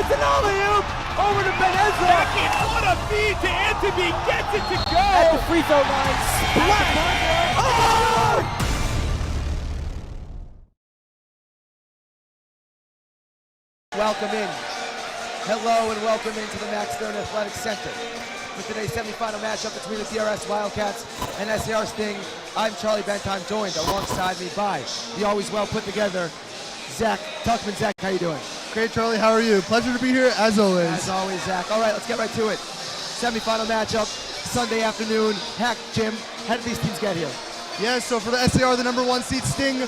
It's an alley-oop over to Benezza. Second, what a feed to Anthony. Gets it to go. At the free throw line. Splash. Oh! Welcome in. Hello and welcome into the Max Stern Athletic Center. For today's semifinal matchup between the DRS Wildcats and SAR Sting, I'm Charlie Bentheim, joined alongside me by the always well put together Zach Tuckman. Zach, how you doing? Great, Charlie. How are you? Pleasure to be here, as always. As always, Zach. All right, let's get right to it. Semifinal matchup, Sunday afternoon, Hack Gym. How did these teams get here? Yeah, so for the SAR, the #1 seed Sting,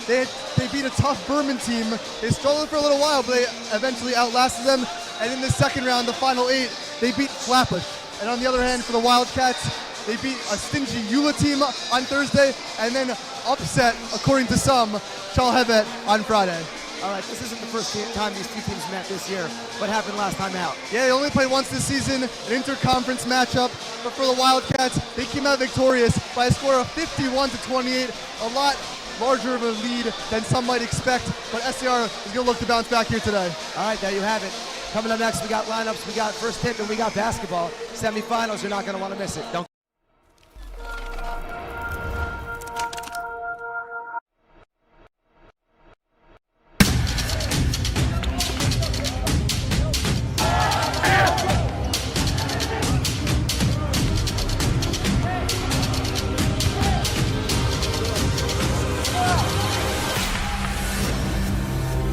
they beat a tough Berman team. They struggled for a little while, but they eventually outlasted them. And in the second round, the final 8, they beat Flatbush. And on the other hand, for the Wildcats, they beat a stingy Eula team on Thursday, and then upset, according to some, Chalhevet on Friday. All right, this isn't the first time these two teams met this year. What happened last time out? Yeah, they only played once this season, an inter-conference matchup. But for the Wildcats, they came out victorious by a score of 51-28, a lot larger of a lead than some might expect. But SAR is going to look to bounce back here today. All right, there you have it. Coming up next, we got lineups, we got first tip, and we got basketball. Semifinals, you're not going to want to miss it. Don't.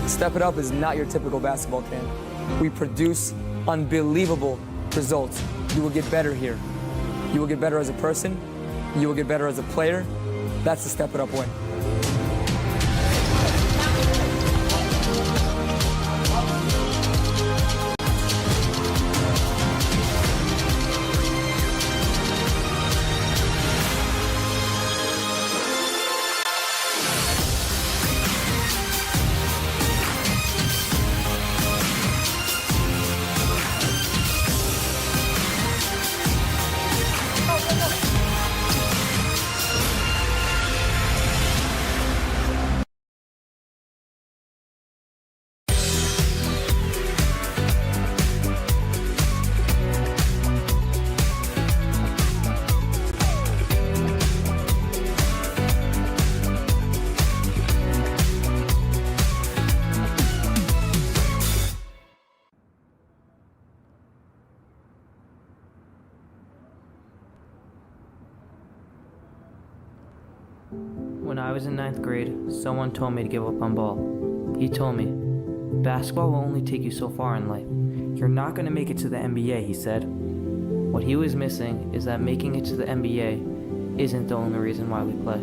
Step It Up is not your typical basketball camp. We produce unbelievable results. You will get better here. You will get better as a person. You will get better as a player. That's the Step It Up way. When I was in 9th grade, someone told me to give up on ball. He told me, basketball will only take you so far in life. You're not going to make it to the NBA, he said. What he was missing is that making it to the NBA isn't the only reason why we play.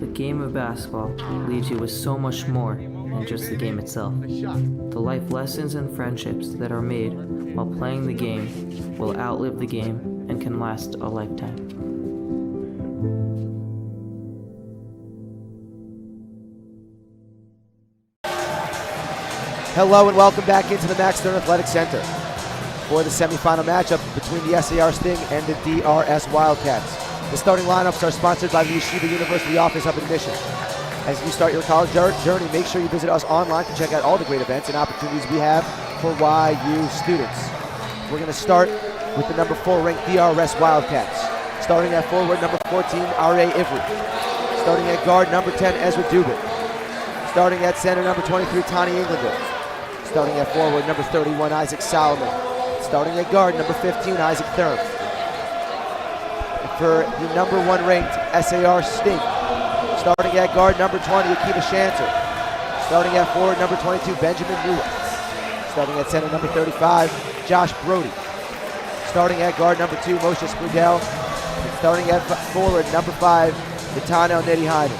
The game of basketball leaves you with so much more than just the game itself. The life lessons and friendships that are made while playing the game will outlive the game and can last a lifetime. Hello and welcome back into the Max Stern Athletic Center for the semifinal matchup between the SAR Sting and the DRS Wildcats. The starting lineups are sponsored by the Yeshiva University Office of Admissions. As you start your college journey, make sure you visit us online to check out all the great events and opportunities we have for YU students. We're going to start with the #4 ranked DRS Wildcats. Starting at forward, number 14, R.A. Ivry. Starting at guard, number 10, Ezra Dubin. Starting at center, number 23, Tani Englander. Starting at forward, number 31, Isaac Solomon. Starting at guard, number 15, Isaac Thurm. For the #1 ranked SAR Sting. Starting at guard, number 20, Akiva Shanter. Starting at forward, number 22, Benjamin Newell. Starting at center, number 35, Josh Brody. Starting at guard, number 2, Moshe Sprudel. And starting at forward, number 5, Netanel Nedi-Hyden.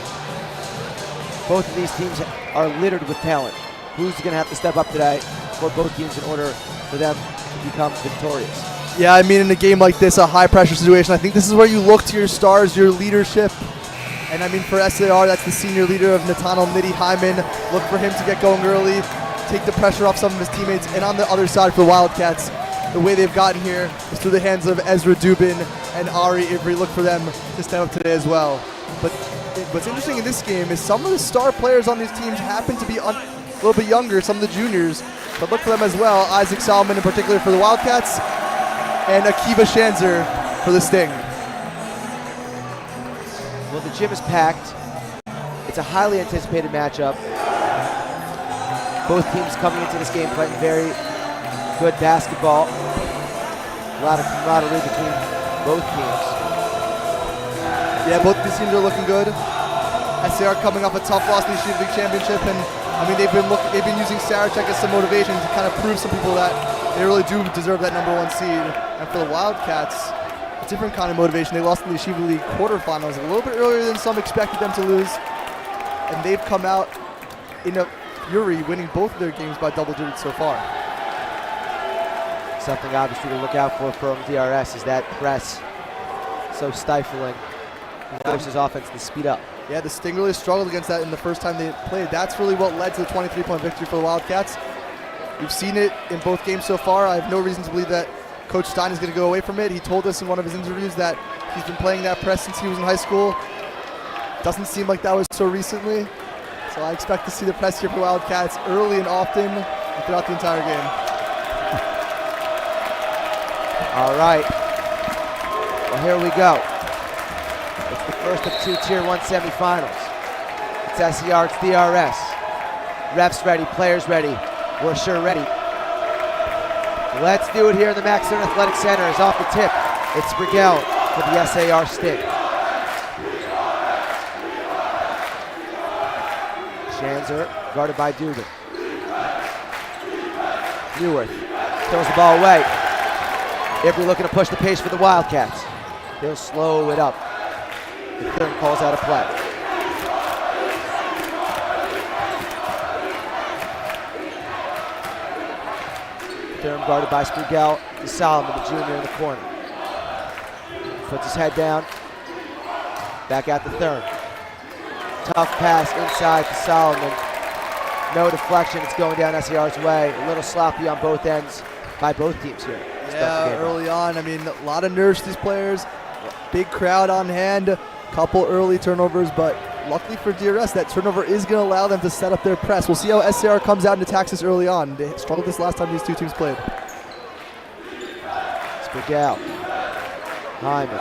Both of these teams are littered with talent. Who's going to have to step up today for both teams in order for them to become victorious? Yeah, I mean, in a game like this, a high-pressure situation, I think this is where you look to your stars, your leadership, And I mean, for SAR, that's the senior leader of Nathaniel Nitty Hyman. Look for him to get going early, take the pressure off some of his teammates. And on the other side for the Wildcats, the way they've gotten here is through the hands of Ezra Dubin and Ari Ivry. Look for them to step up today as well. But what's interesting in this game is some of the star players on these teams happen to be a little bit younger, some of the juniors. But look for them as well. Isaac Solomon in particular for the Wildcats, and Akiva Shanzer for the Sting. Well, the gym is packed. It's a highly anticipated matchup. Both teams coming into this game playing very good basketball. A lot of camaraderie between both teams. Yeah, both these teams are looking good. SAR coming off a tough loss in the Yeshiva League Championship, and I mean they've been using Sarachek as some motivation to kind of prove some people that they really do deserve that #1 seed. And for the Wildcats, a different kind of motivation. They lost in the Yeshiva League quarterfinals a little bit earlier than some expected them to lose, and they've come out in a fury, winning both of their games by double digits so far. Something obviously to look out for from DRS is that press, so stifling. Forces offense to speed up. Yeah, the Sting really struggled against that in the first time they played. That's really what led to the 23-point victory for the Wildcats. We've seen it in both games so far. I have no reason to believe that Coach Stein is going to go away from it. He told us in one of his interviews that he's been playing that press since he was in high school. Doesn't seem like that was so recently. So I expect to see the press here for Wildcats early and often and throughout the entire game. All right. Well, here we go. It's the first of 2 Tier 1 semifinals. It's SER, it's DRS. Refs ready, players ready. We're sure ready. Let's do it here in the Max Stern Athletic Center. Is off the tip. It's Brigel for the SAR Sting. Shanzer guarded by Dugan. Newworth throws the ball away. Ivry looking to push the pace for the Wildcats. He'll slow it up. The third calls out a play. Thurm guarded by Sprigel to Solomon, the junior in the corner. Puts his head down. Back out to Thurm. Tough pass inside to Solomon. No deflection, it's going down SER's way. A little sloppy on both ends by both teams here. Yeah, early on, I mean, a lot of nerves to these players. Big crowd on hand. Couple early turnovers, but luckily for DRS, that turnover is going to allow them to set up their press. We'll see how SAR comes out and attacks this early on. They struggled this last time these two teams played. Sprigel. Hyman.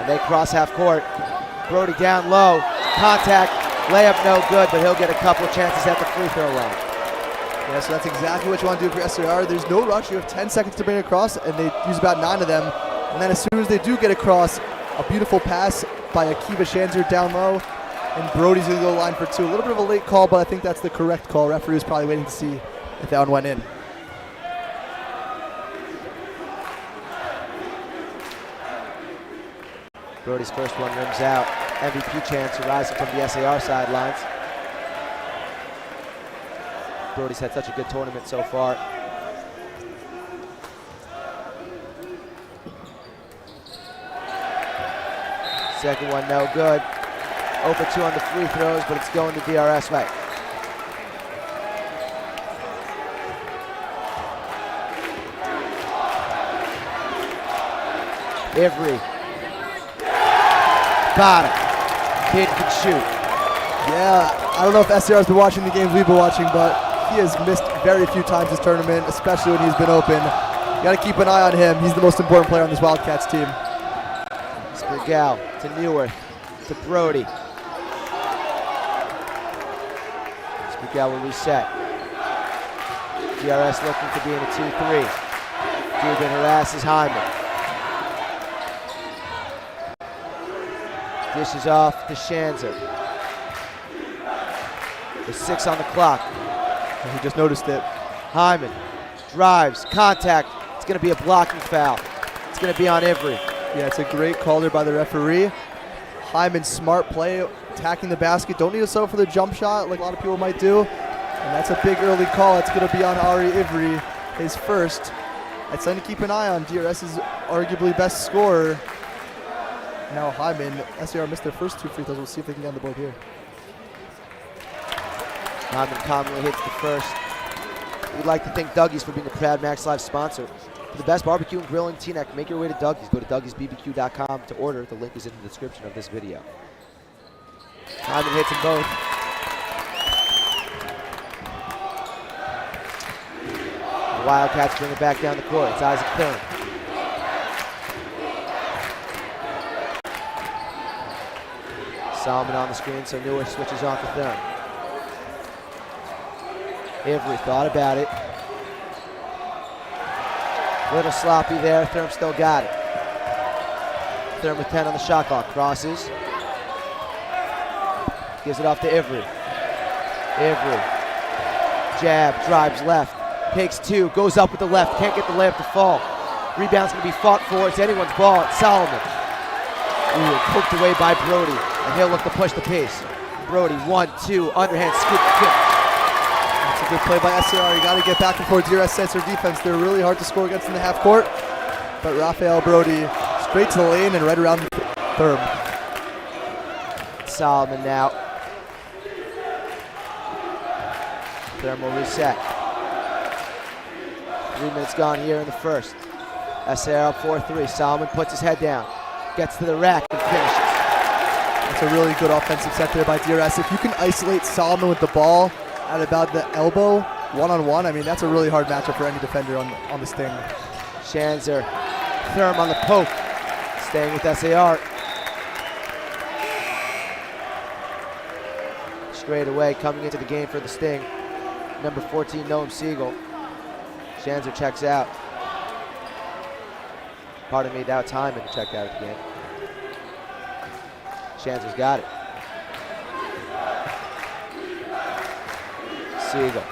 And they cross half court. Brody down low. Contact. Layup no good, but he'll get a couple chances at the free throw line. Yeah, so that's exactly what you want to do for SAR. There's no rush. You have 10 seconds to bring it across, and they use about 9 of them. And then as soon as they do get across, a beautiful pass by Akiva Shanzer down low, and Brody's going to go line for 2. A little bit of a late call, but I think that's the correct call. Referee was probably waiting to see if that one went in. Brody's first one rims out. MVP chance arising from the SAR sidelines. Brody's had such a good tournament so far. Second one no good. 0 for 2 on the free throws, but it's going to DRS way. Ivry. Got him. Kid can shoot. Yeah, I don't know if SAR has been watching the games we've been watching, but he has missed very few times this tournament, especially when he's been open. You got to keep an eye on him. He's the most important player on this Wildcats team. Sprigel to Newworth to Brody. Sprigel will reset. DRS looking to be in a 2-3. Dubin harasses Hyman. Dishes off to Shanzer. There's 6 on the clock. He just noticed it. Hyman drives, contact. It's going to be a blocking foul. It's going to be on Ivry. Yeah, it's a great call there by the referee. Hyman, smart play, attacking the basket. Don't need to settle for the jump shot like a lot of people might do. And that's a big early call. It's going to be on Ari Ivry, his first. That's something to keep an eye on. DRS's arguably best scorer. Now Hyman. SAR missed their first 2 free throws. We'll see if they can get on the board here. Hyman commonly hits the first. We'd like to thank Dougie's for being a proud Max Live sponsor. For the best barbecue and grilling Teaneck, make your way to Dougie's. Go to Dougie'sBBQ.com to order. The link is in the description of this video. Hyman hits them both. The Wildcats bring it back down the court. It's Isaac Thurm. Solomon on the screen, so Newer switches off to Thurm. Avery thought about it. Little sloppy there. Thurm still got it. Thurm with 10 on the shot clock. Crosses. Gives it off to Avery. Avery. Jab. Drives left. Takes 2. Goes up with the left. Can't get the layup to fall. Rebound's going to be fought for. It's anyone's ball. It's Solomon. Ooh, poked away by Brody. And he'll look to push the pace. Brody, 1-2. Underhand scoop. That's a good play by SAR. You got to get back and forth. DRS sets their defense. They're really hard to score against in the half court. But Raphael Brody straight to the lane and right around the Thurm. Solomon now. Thurm will reset. 3 minutes gone here in the first. SAR up 4-3. Solomon puts his head down. Gets to the rack and finishes. That's a really good offensive set there by DRS. If you can isolate Solomon with the ball at about the elbow, one-on-one, I mean, that's a really hard matchup for any defender on the Sting. Shanzer, Thurm on the poke, staying with SAR. Straight away, coming into the game for the Sting, number 14, Noam Siegel. Shanzer checks out. Pardon me, that Hyman checked out at the game. Shanzer's got it. Siegel.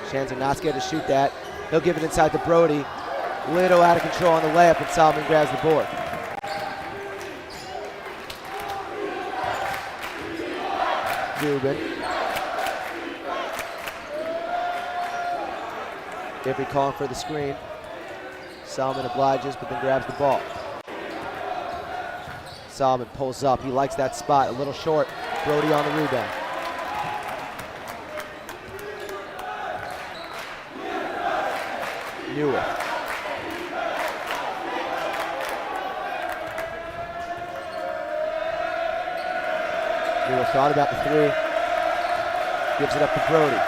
Shanzer not scared to shoot that. He'll give it inside to Brody. Little out of control on the layup, and Solomon grabs the board. Dubin. Avery calling for the screen. Solomon obliges, but then grabs the ball. Solomon pulls up. He likes that spot. A little short. Brody on the rebound. Newer. Newer thought about the 3. Gives it up to Brody.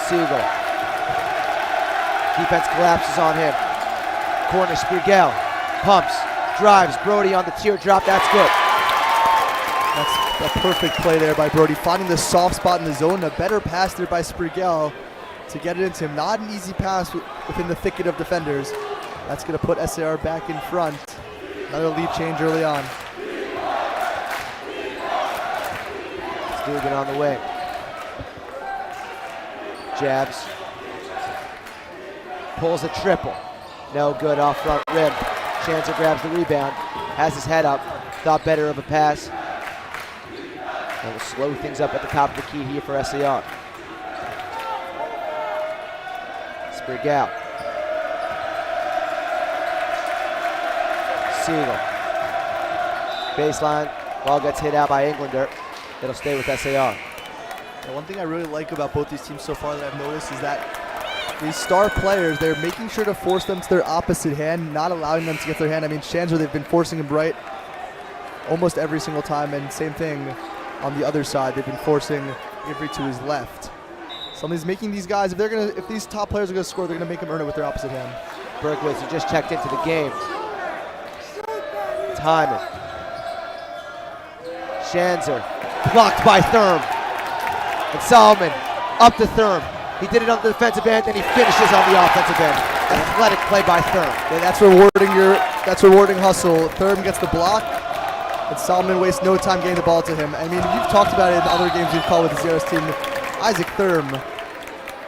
Siegel. Defense collapses on him. Corner, Sprigel. Pumps. Drives. Brody on the teardrop. That's good. That's a perfect play there by Brody. Finding the soft spot in the zone. A better pass there by Sprigel to get it into him. Not an easy pass within the thicket of defenders. That's going to put SAR back in front. Another lead change early on. Dugan on the way. Jabs. Pulls a triple. No good off front rim. Shanzer grabs the rebound. Has his head up. Thought better of a pass. And will slow things up at the top of the key here for SAR. Sprigel. Siegel. Baseline. Ball gets hit out by Englander. It'll stay with SAR. And one thing I really like about both these teams so far that I've noticed is that these star players, they're making sure to force them to their opposite hand, not allowing them to get their hand. I mean, Shanzer, they've been forcing him right almost every single time, and same thing on the other side. They've been forcing Avery to his left. Somebody's making these guys, if these top players are gonna score, they're gonna make them earn it with their opposite hand. Berkowitz, who just checked into the game. Hyman. Shanzer, blocked by Thurm. And Solomon, up to Thurm. He did it on the defensive end, and he finishes on the offensive end. Athletic play by Thurm. Yeah, that's rewarding hustle. Thurm gets the block, and Solomon wastes no time getting the ball to him. I mean, you've talked about it in other games you've called with the Zeros team. Isaac Thurm,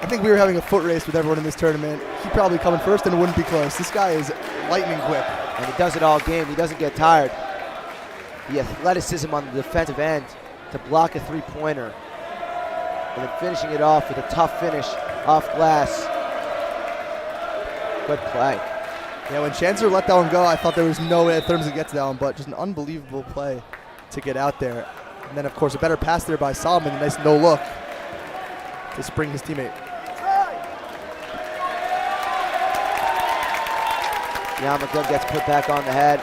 I think we were having a foot race with everyone in this tournament. He'd probably coming first, and it wouldn't be close. This guy is lightning quick. And he does it all game. He doesn't get tired. The athleticism on the defensive end to block a three-pointer. And then finishing it off with a tough finish Off glass. Good play. Yeah, when Chancer let that one go, I thought there was no way Therms would get to that one, but just an unbelievable play to get out there. And then, of course, a better pass there by Solomon. A nice no-look to spring his teammate. Yamaga gets put back on the head.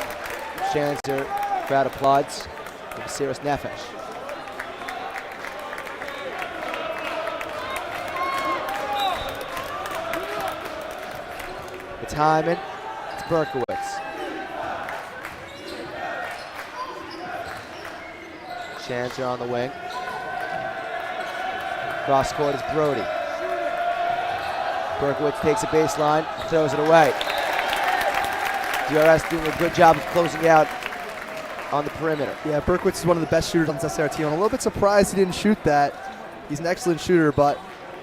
Chancer, crowd applauds. Mesiris Nefesh. It's Hyman. It's Berkowitz. Chancer on the wing. Cross court is Brody. Berkowitz takes a baseline, throws it away. DRS doing a good job of closing out on the perimeter. Yeah, Berkowitz is one of the best shooters on this SAR team. I'm a little bit surprised he didn't shoot that. He's an excellent shooter, but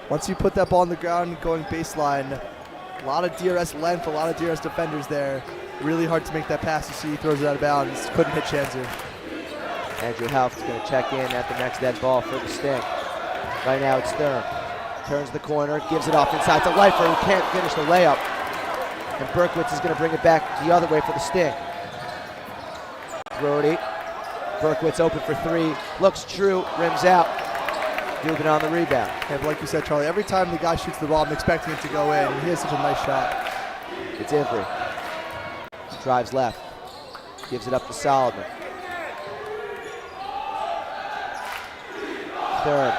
once you put that ball on the ground going baseline, a lot of DRS length, a lot of DRS defenders there. Really hard to make that pass. You see he throws it out of bounds. Couldn't hit Chancer. Andrew Haupt is going to check in at the next dead ball for the Sting. Right now it's Sturm. Turns the corner, gives it off inside to Leifer, who can't finish the layup. And Berkowitz is going to bring it back the other way for the Sting. Brody. Berkowitz open for three. Looks true, rims out. Dubin on the rebound. Yeah, but like you said, Charlie, every time the guy shoots the ball, I'm expecting it to go in. And he has such a nice shot. It's Ivry. Drives left. Gives it up to Solomon. Third.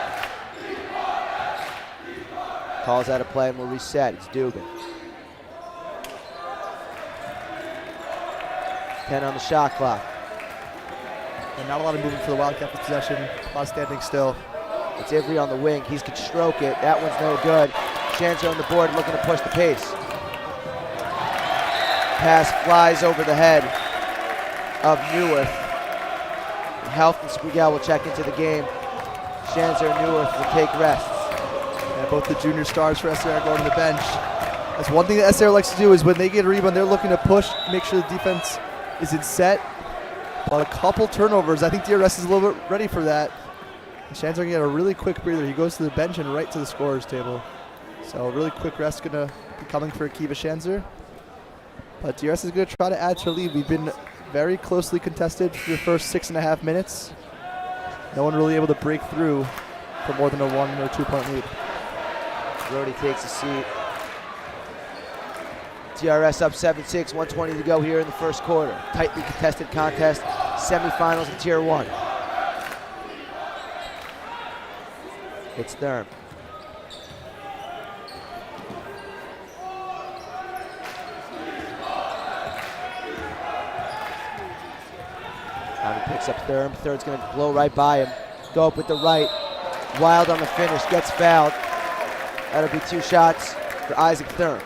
Calls out a play and will reset. It's Dubin. 10 on the shot clock. And not a lot of movement for the Wildcats possession. A lot of standing still. It's Ivry on the wing. He can stroke it. That one's no good. Chancer on the board looking to push the pace. Pass flies over the head of Neuwirth. Health and Squigel will check into the game. Chancer and Neuwirth will take rests. And both the junior stars for SAR going to the bench. That's one thing that SAR likes to do is when they get a rebound, they're looking to push, make sure the defense is in set. But a couple turnovers, I think DRS is a little bit ready for that. And Chancer can get a really quick breather. He goes to the bench and right to the scorer's table. So a really quick rest going to be coming for Akiva Chancer. But DRS is going to try to add to the lead. We've been very closely contested for the first 6.5 minutes. No one really able to break through for more than a 1 or 2 point lead. Brody takes a seat. DRS up 7-6, 1:20 to go here in the first quarter. Tightly contested contest, semifinals in Tier 1. It's Thurm. Now he picks up Thurm. Third's going to blow right by him. Go up with the right. Wild on the finish, gets fouled. That'll be 2 shots for Isaac Thurm.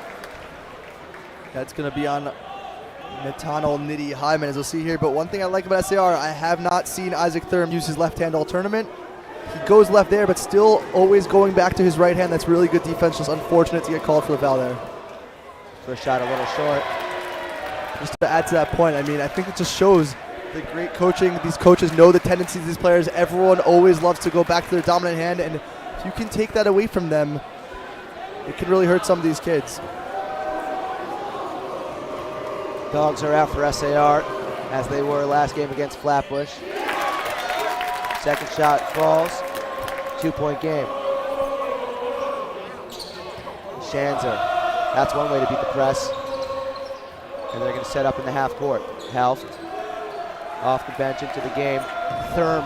That's going to be on Nathaniel Nitty Hyman, as we'll see here. But one thing I like about SAR, I have not seen Isaac Thurm use his left hand all tournament. He goes left there, but still always going back to his right hand. That's really good defense. Just unfortunate to get called for the foul there. First shot a little short. Just to add to that point, I mean, I think it just shows the great coaching. These coaches know the tendencies of these players. Everyone always loves to go back to their dominant hand, and if you can take that away from them, it can really hurt some of these kids. Dogs are out for SAR, as they were last game against Flatbush. Second shot falls. 2-point game. Shanzer. That's one way to beat the press. And they're going to set up in the half court. Helft off the bench into the game. Thurm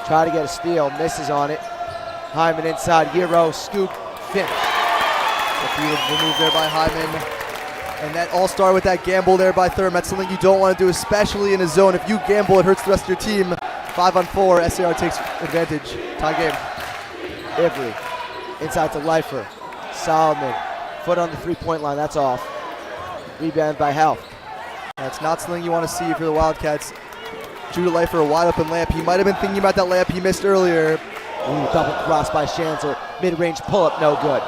try to get a steal, misses on it. Hyman inside, Euro, scoop, finish. A beautiful move there by Hyman. And that all started with that gamble there by Thurm. That's something you don't want to do, especially in a zone. If you gamble, it hurts the rest of your team. 5-on-4, SAR takes advantage. Tie game. Ivry inside to Leifer. Solomon, foot on the 3-point line, that's off. Rebound by Helft. That's not something you want to see if you're the Wildcats. Judah Leifer, a wide open layup. He might have been thinking about that layup he missed earlier. Ooh, double cross by Shanzer. Mid-range pull-up, no good.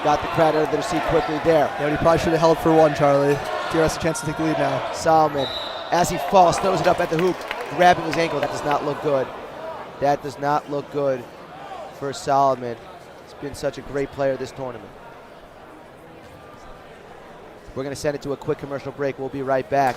Got the crowd under their seat quickly there. Yeah, but he probably should have held for one, Charlie. DRS a chance to take the lead now. Solomon, as he falls, throws it up at the hoop, grabbing his ankle. That does not look good. That does not look good for Solomon. His been such a great player this tournament. We're going to send it to a quick commercial break. We'll be right back.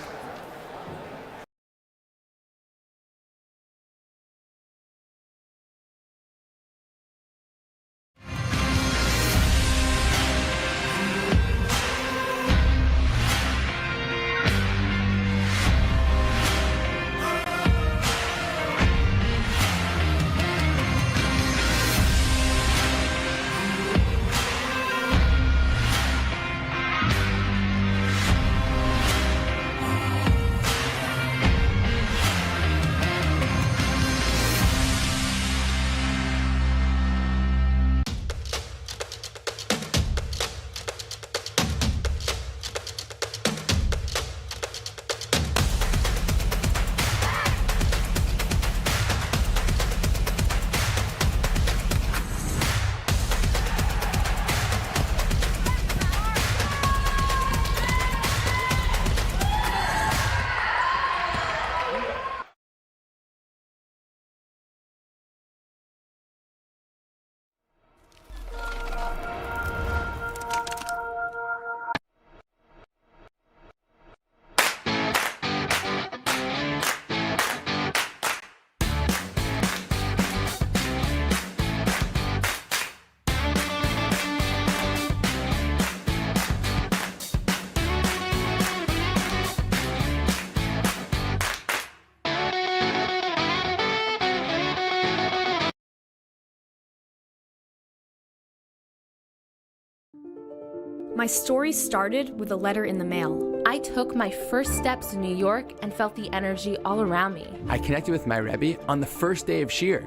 My story started with a letter in the mail. I took my first steps in New York and felt the energy all around me. I connected with my Rebbe on the first day of Shir.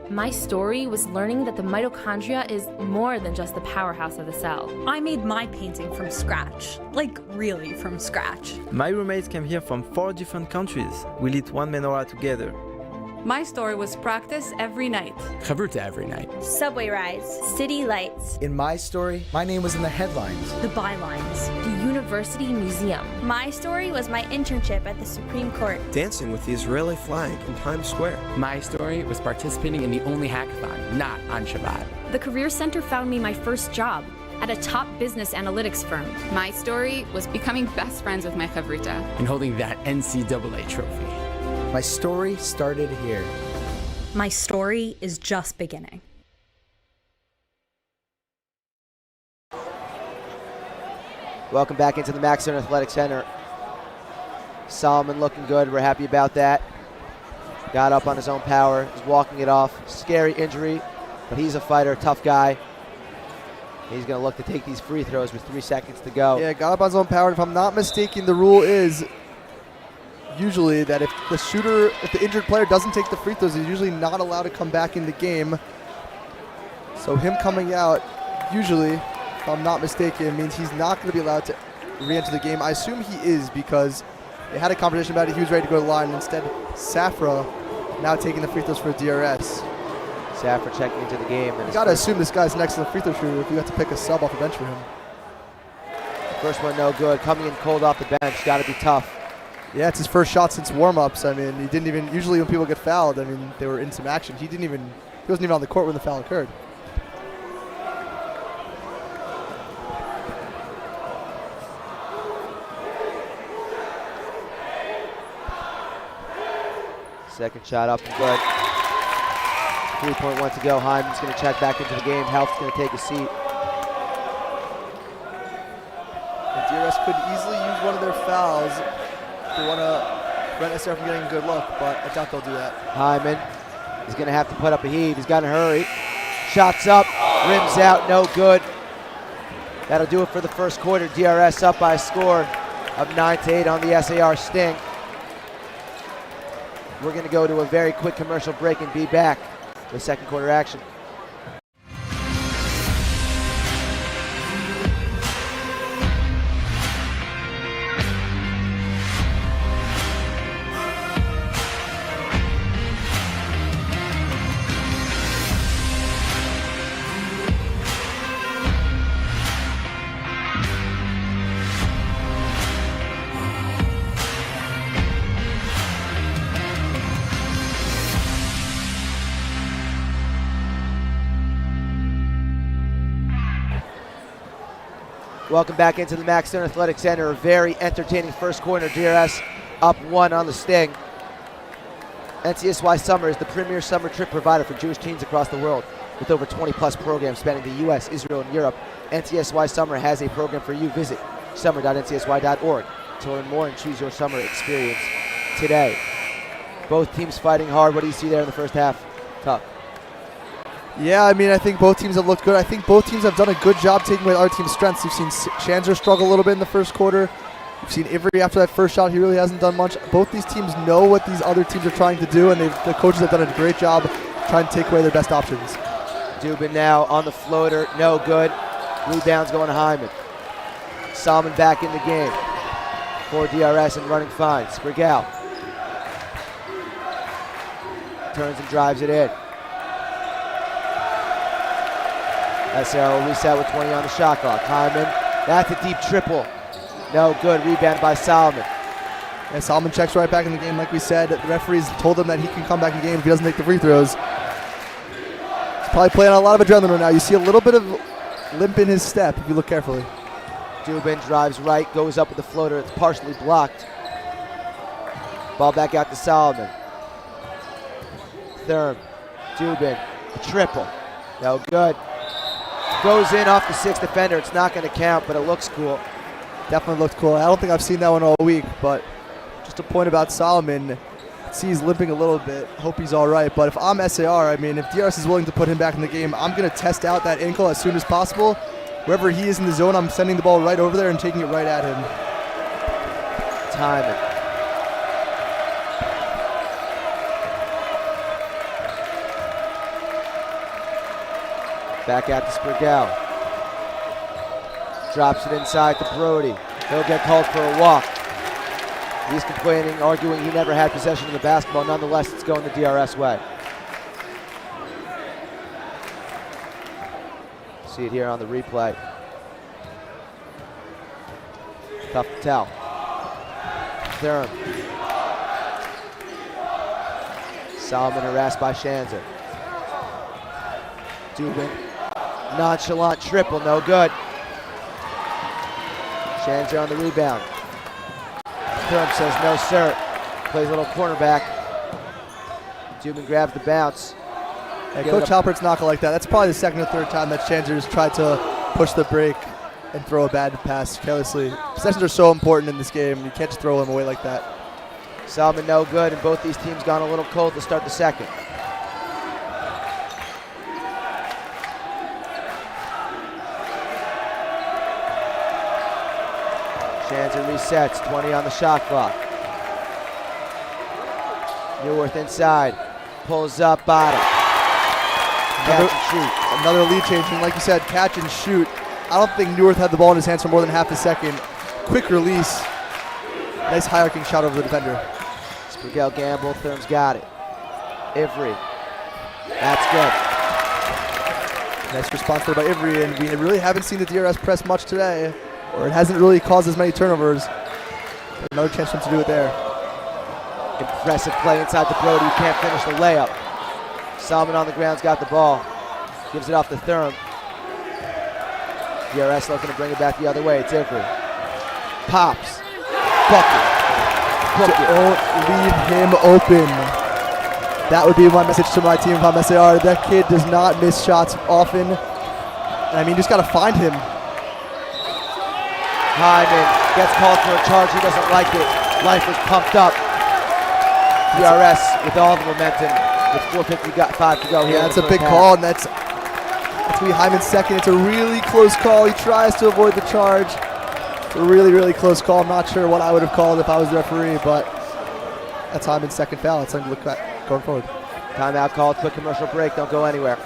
My story was learning that the mitochondria is more than just the powerhouse of the cell. I made my painting from scratch, like really from scratch. My roommates came here from 4 different countries. We lit one menorah together. My story was practice every night. Chavruta every night. Subway rides, city lights. In my story, my name was in the headlines. The bylines. The University Museum. My story was my internship at the Supreme Court. Dancing with the Israeli flag in Times Square. My story was participating in the only hackathon, not on Shabbat. The Career Center found me my first job at a top business analytics firm. My story was becoming best friends with my chavruta. And holding that NCAA trophy. My story started here. My story is just beginning. Welcome back into the Max Center Athletic Center. Solomon looking good. We're happy about that. Got up on his own power. He's walking it off. Scary injury, but he's a fighter, tough guy. He's going to look to take these free throws with 3 seconds to go. Yeah, got up on his own power. If I'm not mistaken, the rule is usually that if the injured player doesn't take the free throws, he's usually not allowed to come back in the game. So him coming out, usually, if I'm not mistaken, means he's not going to be allowed to re-enter the game. I assume he is because they had a conversation about it. He was ready to go to the line. Instead, Safra now taking the free throws for DRS. Safra checking into the game. You got to assume this guy's next to the free throw shooter if you have to pick a sub off the bench for him. First one no good. Coming in cold off the bench. Got to be tough. Yeah, it's his first shot since warm-ups. I mean, he didn't even, usually when people get fouled, I mean, they were in some action. He wasn't even on the court when the foul occurred. Second shot up and good. 3.1 to go. Hyman's going to check back into the game. Help's going to take a seat. And DRS could easily use one of their fouls. They want to prevent SAR from getting a good look, but I doubt they'll do that. Hyman is going to have to put up a heave. He's got to hurry. Shots up, rims out, no good. That'll do it for the first quarter. DRS up by a score of 9-8 on the SAR Sting. We're going to go to a very quick commercial break and be back with second quarter action. Welcome back into the Max Stern Athletic Center. A very entertaining first quarter. DRS up 1 on the Sting. NCSY Summer is the premier summer trip provider for Jewish teens across the world. With over 20-plus programs spanning the U.S., Israel, and Europe, NCSY Summer has a program for you. Visit summer.ncsy.org to learn more and choose your summer experience today. Both teams fighting hard. What do you see there in the first half? Tough. Yeah, I mean, I think both teams have looked good. I think both teams have done a good job taking away our team's strengths. You've seen Chandler struggle a little bit in the first quarter. You've seen Ivry after that first shot. He really hasn't done much. Both these teams know what these other teams are trying to do, and the coaches have done a great job trying to take away their best options. Dubin now on the floater. No good. Rebounds going to Hyman. Salmon back in the game for DRS and running fine. Sprigel turns and drives it in. SAR will reset with 20 on the shot clock. Hyman, that's a deep triple. No good. Rebound by Solomon. And Solomon checks right back in the game. Like we said, the referees told him that he can come back in the game if he doesn't take the free throws. He's probably playing on a lot of adrenaline right now. You see a little bit of limp in his step if you look carefully. Dubin drives right, goes up with the floater. It's partially blocked. Ball back out to Solomon. Thurm, Dubin, a triple. No good. Goes in off the 6th defender. It's not going to count, but it looks cool. Definitely looked cool. I don't think I've seen that one all week, but just a point about Solomon. See, he's limping a little bit. Hope he's all right. But if I'm SAR, I mean, if DRS is willing to put him back in the game, I'm going to test out that ankle as soon as possible. Wherever he is in the zone, I'm sending the ball right over there and taking it right at him. Timing. Back out to Sprigel. Drops it inside to Brody. He'll get called for a walk. He's complaining, arguing he never had possession of the basketball. Nonetheless, it's going the DRS way. See it here on the replay. Tough to tell. Thurm. Solomon harassed by Shanzer. Dubin. Nonchalant triple, no good. Shanzer on the rebound. Thurm says no sir. Plays a little cornerback. Dubin grabs the bounce. Yeah, Coach Halpert's not going to like that. That's probably the second or third time that Shanzer's tried to push the break and throw a bad pass carelessly. Possessions are so important in this game. You can't just throw them away like that. Solomon no good, and both these teams gone a little cold to start the second. Shanzer resets, 20 on the shot clock. Neuwirth inside, pulls up bottom. Catch and shoot. Another lead change, and like you said, catch and shoot. I don't think Neuwirth had the ball in his hands for more than half a second. Quick release. Nice high-arcing shot over the defender. Sprigel gamble, Thurm's got it. Ivry. That's good. Nice response there by Ivry, and we really haven't seen the DRS press much today, or it hasn't really caused as many turnovers. Another chance for him to do it there. Impressive play inside the Brody. You can't finish the layup. Salmon on the ground's got the ball. Gives it off to Thurm. DRS looking to bring it back the other way. It's Ivry. Pops. Bucket. Don't leave him open. That would be my message to my team if I'm SAR. That kid does not miss shots often. And I mean, just got to find him. Hyman gets called for a charge. He doesn't like it. Life is pumped up. DRS with all the momentum. With 4:55 to go here. Yeah, that's a big call, and that's going to be Hyman's second. It's a really close call. He tries to avoid the charge. It's a really, really close call. I'm not sure what I would have called if I was the referee, but that's Hyman's second foul. It's something to look at going forward. Timeout called. Quick commercial break. Don't go anywhere.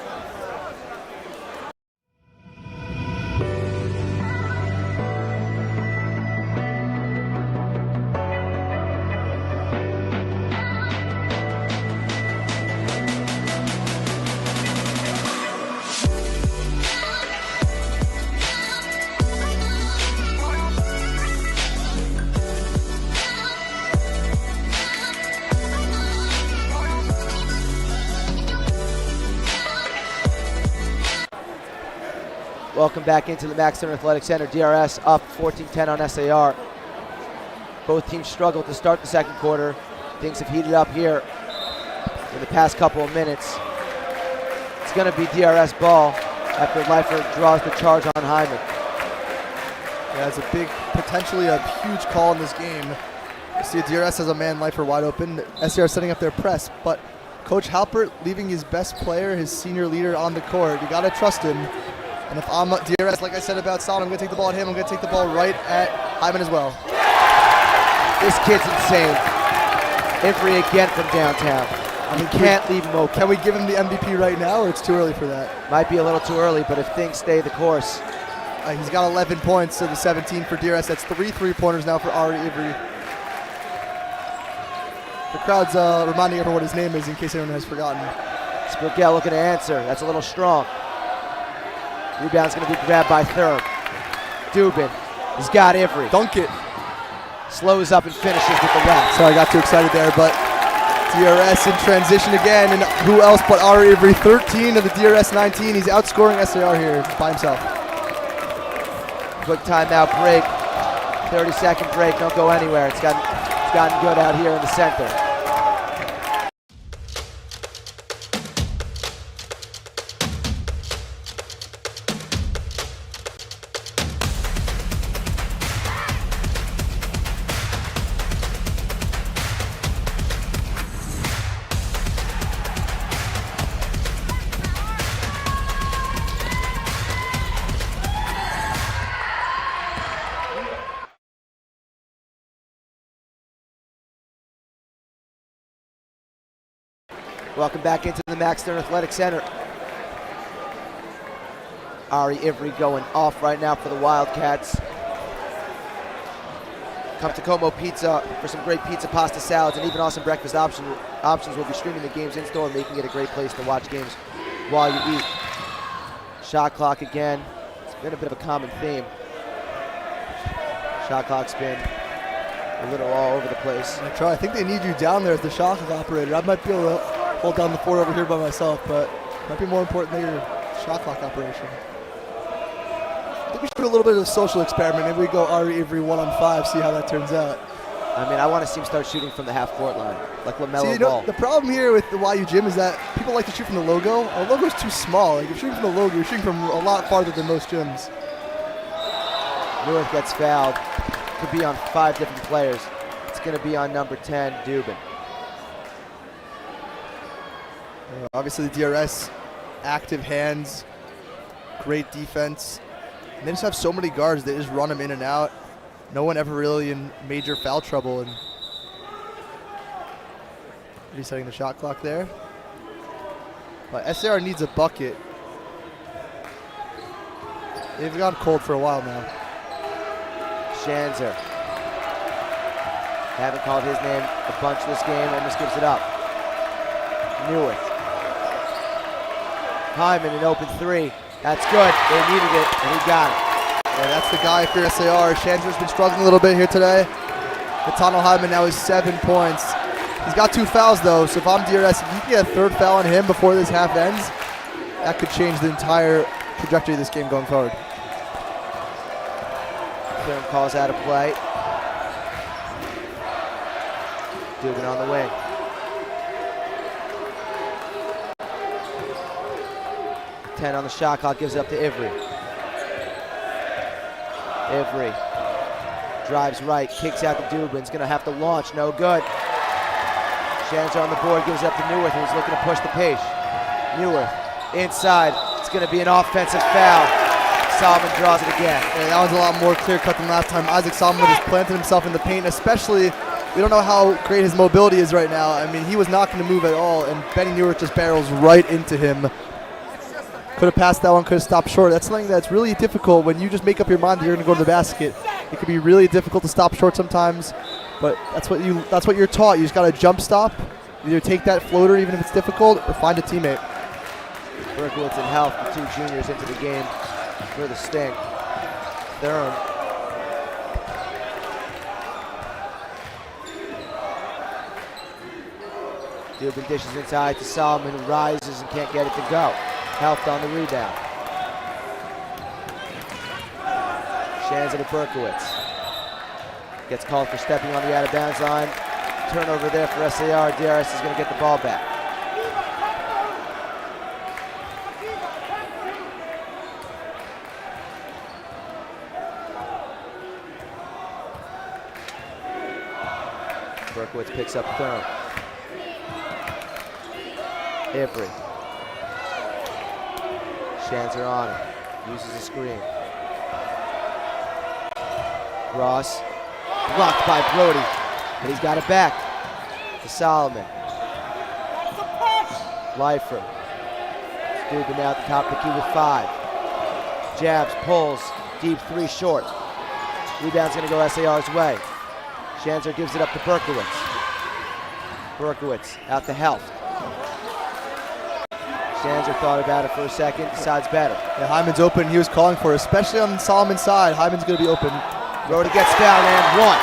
Welcome back into the Max Center Athletic Center. DRS up 14-10 on SAR. Both teams struggled to start the second quarter. Things have heated up here in the past couple of minutes. It's going to be DRS ball after Leifer draws the charge on Hyman. Yeah, it's a big, potentially a huge call in this game. You see DRS has a man Leifer wide open. SAR setting up their press, but Coach Halpert leaving his best player, his senior leader on the court. You got to trust him. And if I'm DRS, like I said about Son, I'm going to take the ball at him. I'm going to take the ball right at Hyman as well. This kid's insane. Every again from downtown. You can't leave him open. Can we give him the MVP right now, or it's too early for that? Might be a little too early, but if things stay the course. He's got 11 points to the 17 for DRS. That's 3 3-pointers now for Ari Ivry. The crowd's reminding everyone what his name is in case anyone has forgotten. Spurgell looking to answer. That's a little strong. Rebound's going to be grabbed by Thurm. Dubin. He's got Ivry. Dunk it. Slows up and finishes with the left. Sorry, I got too excited there, but DRS in transition again, and who else but Ari Ivry, 13 of the DRS 19. He's outscoring SAR here by himself. Quick timeout break. 30-second break. Don't go anywhere. It's gotten good out here in the center. Welcome back into the Max Stern Athletic Center. Ari Ivry going off right now for the Wildcats. Come to Como Pizza for some great pizza, pasta, salads, and even awesome breakfast options. We'll be streaming the games in store, making it a great place to watch games while you eat. Shot clock again. It's been a bit of a common theme. Shot clock's been a little all over the place. I think they need you down there as the shot clock operator. I might be able to hold down the fort over here by myself, but it might be more important than your shot clock operation. I think we should do a little bit of a social experiment. Maybe we go Ari Ivry 1-on-5, see how that turns out. I mean, I want to see him start shooting from the half-court line, like LaMelo Ball. The problem here with the YU gym is that people like to shoot from the logo. Our logo is too small. Like, if you're shooting from the logo, you're shooting from a lot farther than most gyms. Newark gets fouled. Could be on 5 different players. It's going to be on number 10, Dubin. Obviously, the DRS, active hands, great defense. And they just have so many guards. They just run them in and out. No one ever really in major foul trouble. And resetting the shot clock there. But SAR needs a bucket. They've gone cold for a while now. Shanzer. Haven't called his name a bunch this game, almost gives it up. Newark. Hyman, an open 3. That's good. They needed it, and he got it. Yeah, that's the guy for SAR. Shanzer's been struggling a little bit here today. Natano Hyman now is 7 points. He's got 2 fouls, though, so if I'm DRS, if you can get a 3rd foul on him before this half ends, that could change the entire trajectory of this game going forward. Clearing calls out of play. Dubin on the wing. .10 on the shot clock, gives it up to Ivry. Ivry drives right, kicks out to Dubin's gonna have to launch, no good. Shanzer on the board, gives it up to Neuwirth, who's looking to push the pace. Neuwirth inside, it's gonna be an offensive foul. Solomon draws it again. Yeah, that was a lot more clear cut than last time. Isaac Solomon just planted himself in the paint, especially, we don't know how great his mobility is right now. I mean, he was not gonna move at all, and Benny Neuwirth just barrels right into him. Could have passed that one, could have stopped short. That's something that's really difficult when you just make up your mind that you're going to go to the basket. It can be really difficult to stop short sometimes, but that's what you're taught. You just got to jump stop, either take that floater even if it's difficult, or find a teammate. Berkowitz and Health, the 2 juniors into the game for the Sting. Durham. Dubin dishes inside to Solomon, who rises and can't get it to go. Helped on the rebound. Hands it to Berkowitz. Gets called for stepping on the out of bounds line. Turnover there for SAR. DRS is going to get the ball back. Berkowitz picks up third. Ivry. Shanzer on it. Uses a screen. Ross. Blocked by Brody. But he's got it back to Solomon. Leifer. Dubin now at the top of the key with 5. Jabs, pulls, deep 3 short. Rebound's going to go SAR's way. Shanzer gives it up to Berkowitz. Berkowitz out to Helft. Shanzer thought about it for a second, decides better. Yeah, Hyman's open. He was calling for it, especially on Solomon's side. Hyman's going to be open. Brody gets fouled and 1.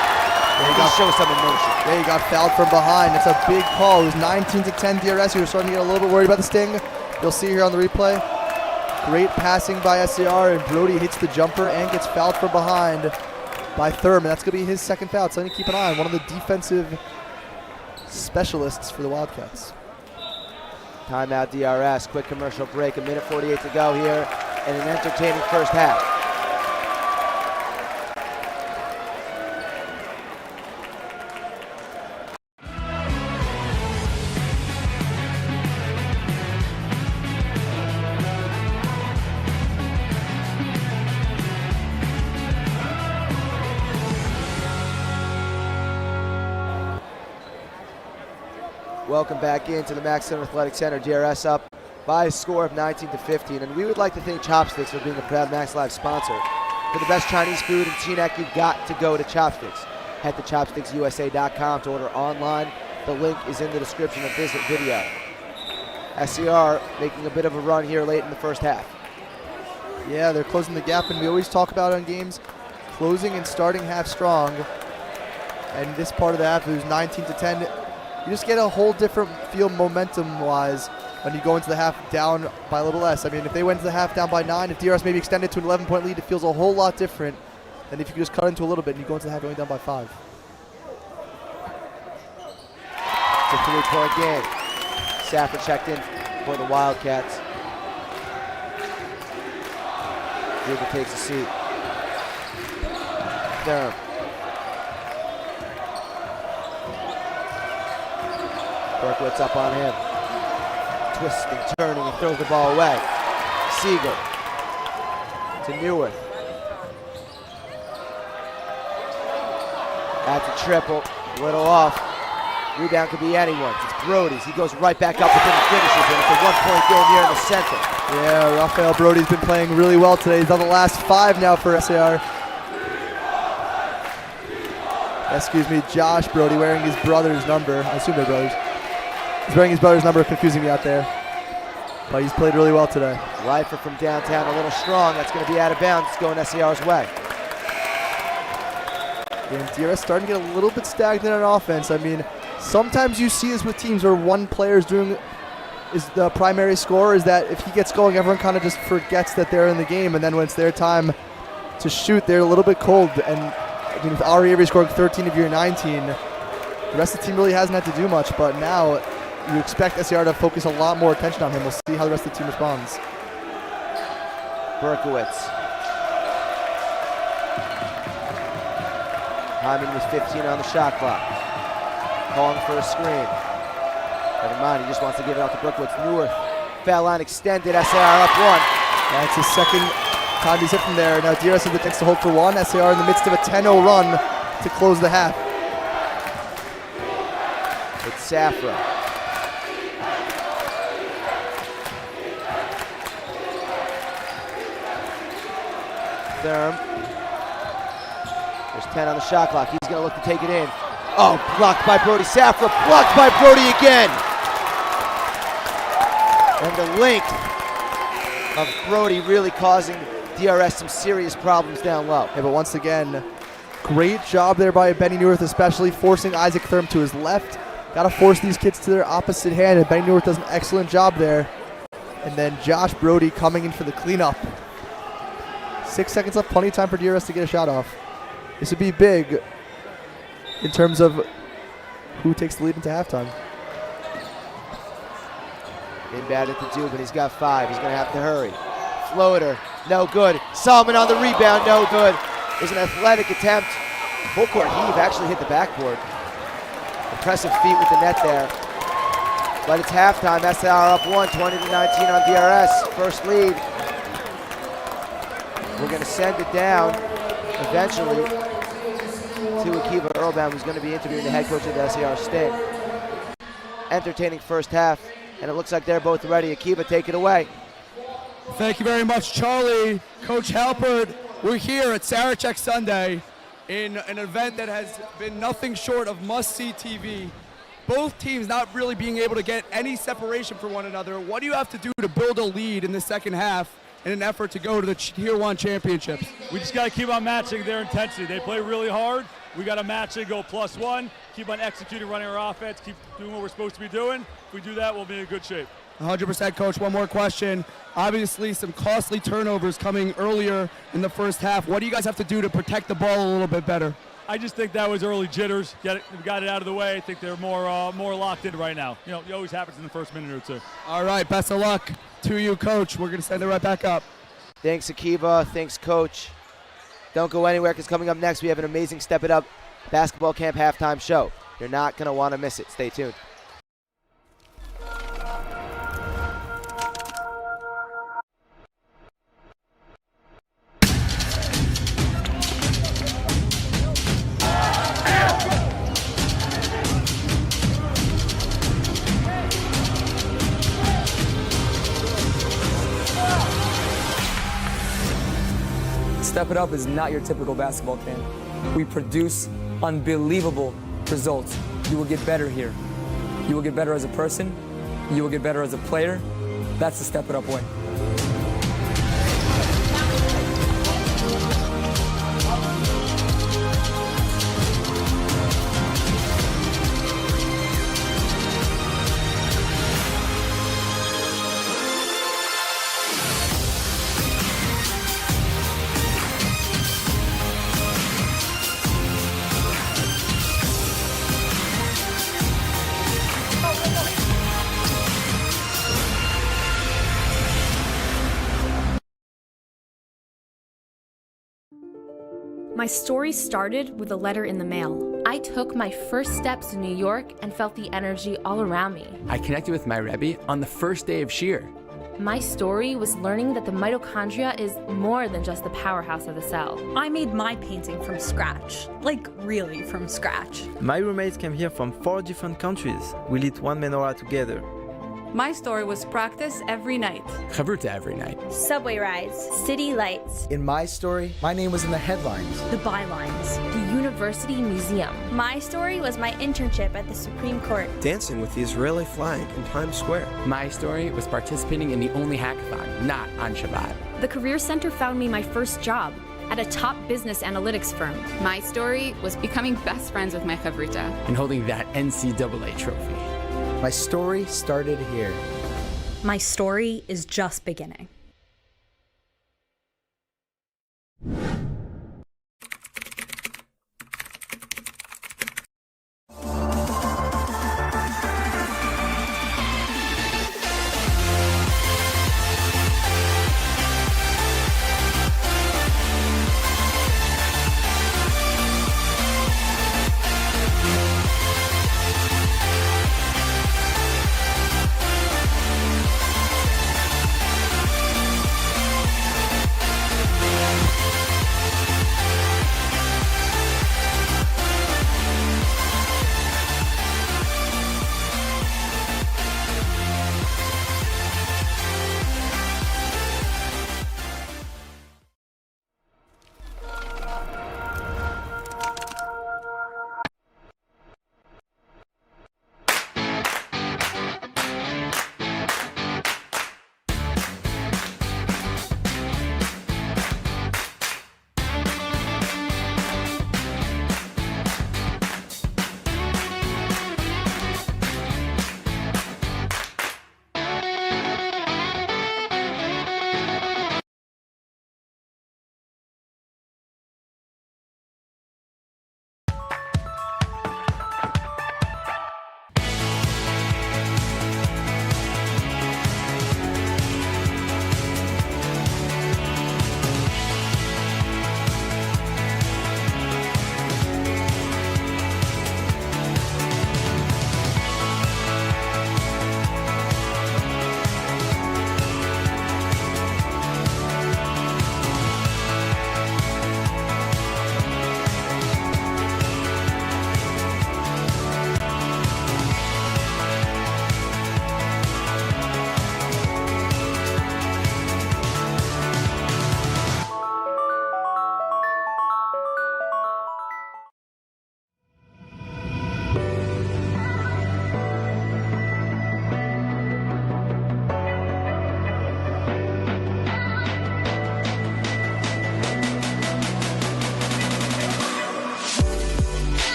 He shows some emotion. Yeah, he got fouled from behind. It's a big call. It was 19-10 DRS. He was starting to get a little bit worried about the Sting. You'll see here on the replay. Great passing by SAR, and Brody hits the jumper and gets fouled from behind by Thurman. That's going to be his second foul. So something to keep an eye on. One of the defensive specialists for the Wildcats. Timeout DRS. Quick commercial break. 1:48 to go here, and an entertaining first half. Welcome back into the Max Center Athletic Center. DRS up by a score of 19-15, and we would like to thank Chopsticks for being a proud Max Live sponsor. For the best Chinese food in Teaneck, you've got to go to Chopsticks. Head to chopsticksusa.com to order online. The link is in the description of this video. SCR making a bit of a run here late in the first half. Yeah, they're closing the gap, and we always talk about it on games, closing and starting half strong. And this part of the half, it was 19-10. You just get a whole different feel momentum-wise when you go into the half down by a little less. I mean, if they went to the half down by 9, if DRS maybe extended to an 11-point lead, it feels a whole lot different than if you could just cut into a little bit and you go into the half only down by 5. It's a 3-point game. Safford checked in for the Wildcats. Huber takes a seat. Durham. Berkowitz up on him. Twisting, turning, and throws the ball away. Siegel to Neuwirth. That's a triple. A little off. Rebound could be anyone's. It's Brody's. He goes right back up within the finishes, and it's a 1-point game here in the center. Yeah, Raphael Brody's been playing really well today. He's on the last 5 now for SAR. Excuse me, Josh Brody wearing his brother's number. I assume they're brothers. He's wearing his brother's number, confusing me out there. But he's played really well today. Leifer from downtown, a little strong. That's going to be out of bounds. It's going SAR's way. And DRS starting to get a little bit stagnant on offense. I mean, sometimes you see this with teams where one player is the primary scorer, is that if he gets going, everyone kind of just forgets that they're in the game. And then when it's their time to shoot, they're a little bit cold. And I mean, with Ari Avery scoring 13 of your 19, the rest of the team really hasn't had to do much. But now you expect SAR to focus a lot more attention on him. We'll see how the rest of the team responds. Berkowitz. Hyman with 15 on the shot clock. Calling for a screen. Never mind, he just wants to give it out to Berkowitz. Neuwirth. Foul line extended. SAR up 1. That's his second time he's hit from there. Now DRS has the chance to hold for 1. SAR in the midst of a 10-0 run to close the half. It's Safra. Thurm. There's 10 on the shot clock. He's going to look to take it in. Oh, blocked by Brody. Safra blocked by Brody again. And the length of Brody really causing DRS some serious problems down low. Yeah, but once again, great job there by Benny Neuwirth, especially forcing Isaac Thurm to his left. Got to force these kids to their opposite hand, and Benny Neuwirth does an excellent job there. And then Josh Brody coming in for the cleanup. 6 seconds left, plenty of time for DRS to get a shot off. This would be big in terms of who takes the lead into halftime. Inbounded to Dubin, he's got 5, he's gonna have to hurry. Floater, no good. Salmon on the rebound, no good. There's an athletic attempt. Full court heave actually hit the backboard. Impressive feat with the net there. But it's halftime, SAR up 1, 20-19 on DRS, first lead. We're gonna send it down eventually to Akiva Earlbaum, who's gonna be interviewing the head coach of the SAR Sting. Entertaining first half, and it looks like they're both ready. Akiva, take it away. Thank you very much, Charlie. Coach Halpert, we're here at Sarachek Sunday in an event that has been nothing short of must-see TV. Both teams not really being able to get any separation from one another. What do you have to do to build a lead in the second half in an effort to go to the Tier 1 championships? We just got to keep on matching their intensity. They play really hard. We got to match it, go +1, keep on executing, running our offense, keep doing what we're supposed to be doing. If we do that, we'll be in good shape. 100%, Coach. One more question. Obviously, some costly turnovers coming earlier in the first half. What do you guys have to do to protect the ball a little bit better? I just think that was early jitters. We got it out of the way. I think they're more locked in right now. You know, it always happens in the first minute or two. All right, best of luck to you, Coach. We're going to send it right back up. Thanks, Akiva. Thanks, Coach. Don't go anywhere, because coming up next, we have an amazing Step It Up basketball camp halftime show. You're not going to want to miss it. Stay tuned. Step It Up is not your typical basketball camp. We produce unbelievable results. You will get better here. You will get better as a person. You will get better as a player. That's the Step It Up way. My story started with a letter in the mail. I took my first steps in New York and felt the energy all around me. I connected with my Rebbe on the first day of Shir. My story was learning that the mitochondria is more than just the powerhouse of the cell. I made my painting from scratch. Like, really from scratch. My roommates came here from 4 different countries. We lit one menorah together. My story was practice every night. Chavruta every night. Subway rides, city lights. In my story, my name was in the headlines. The bylines. The University Museum. My story was my internship at the Supreme Court. Dancing with the Israeli flag in Times Square. My story was participating in the only hackathon, not on Shabbat. The Career Center found me my first job at a top business analytics firm. My story was becoming best friends with my chavrita. And holding that NCAA trophy. My story started here. My story is just beginning.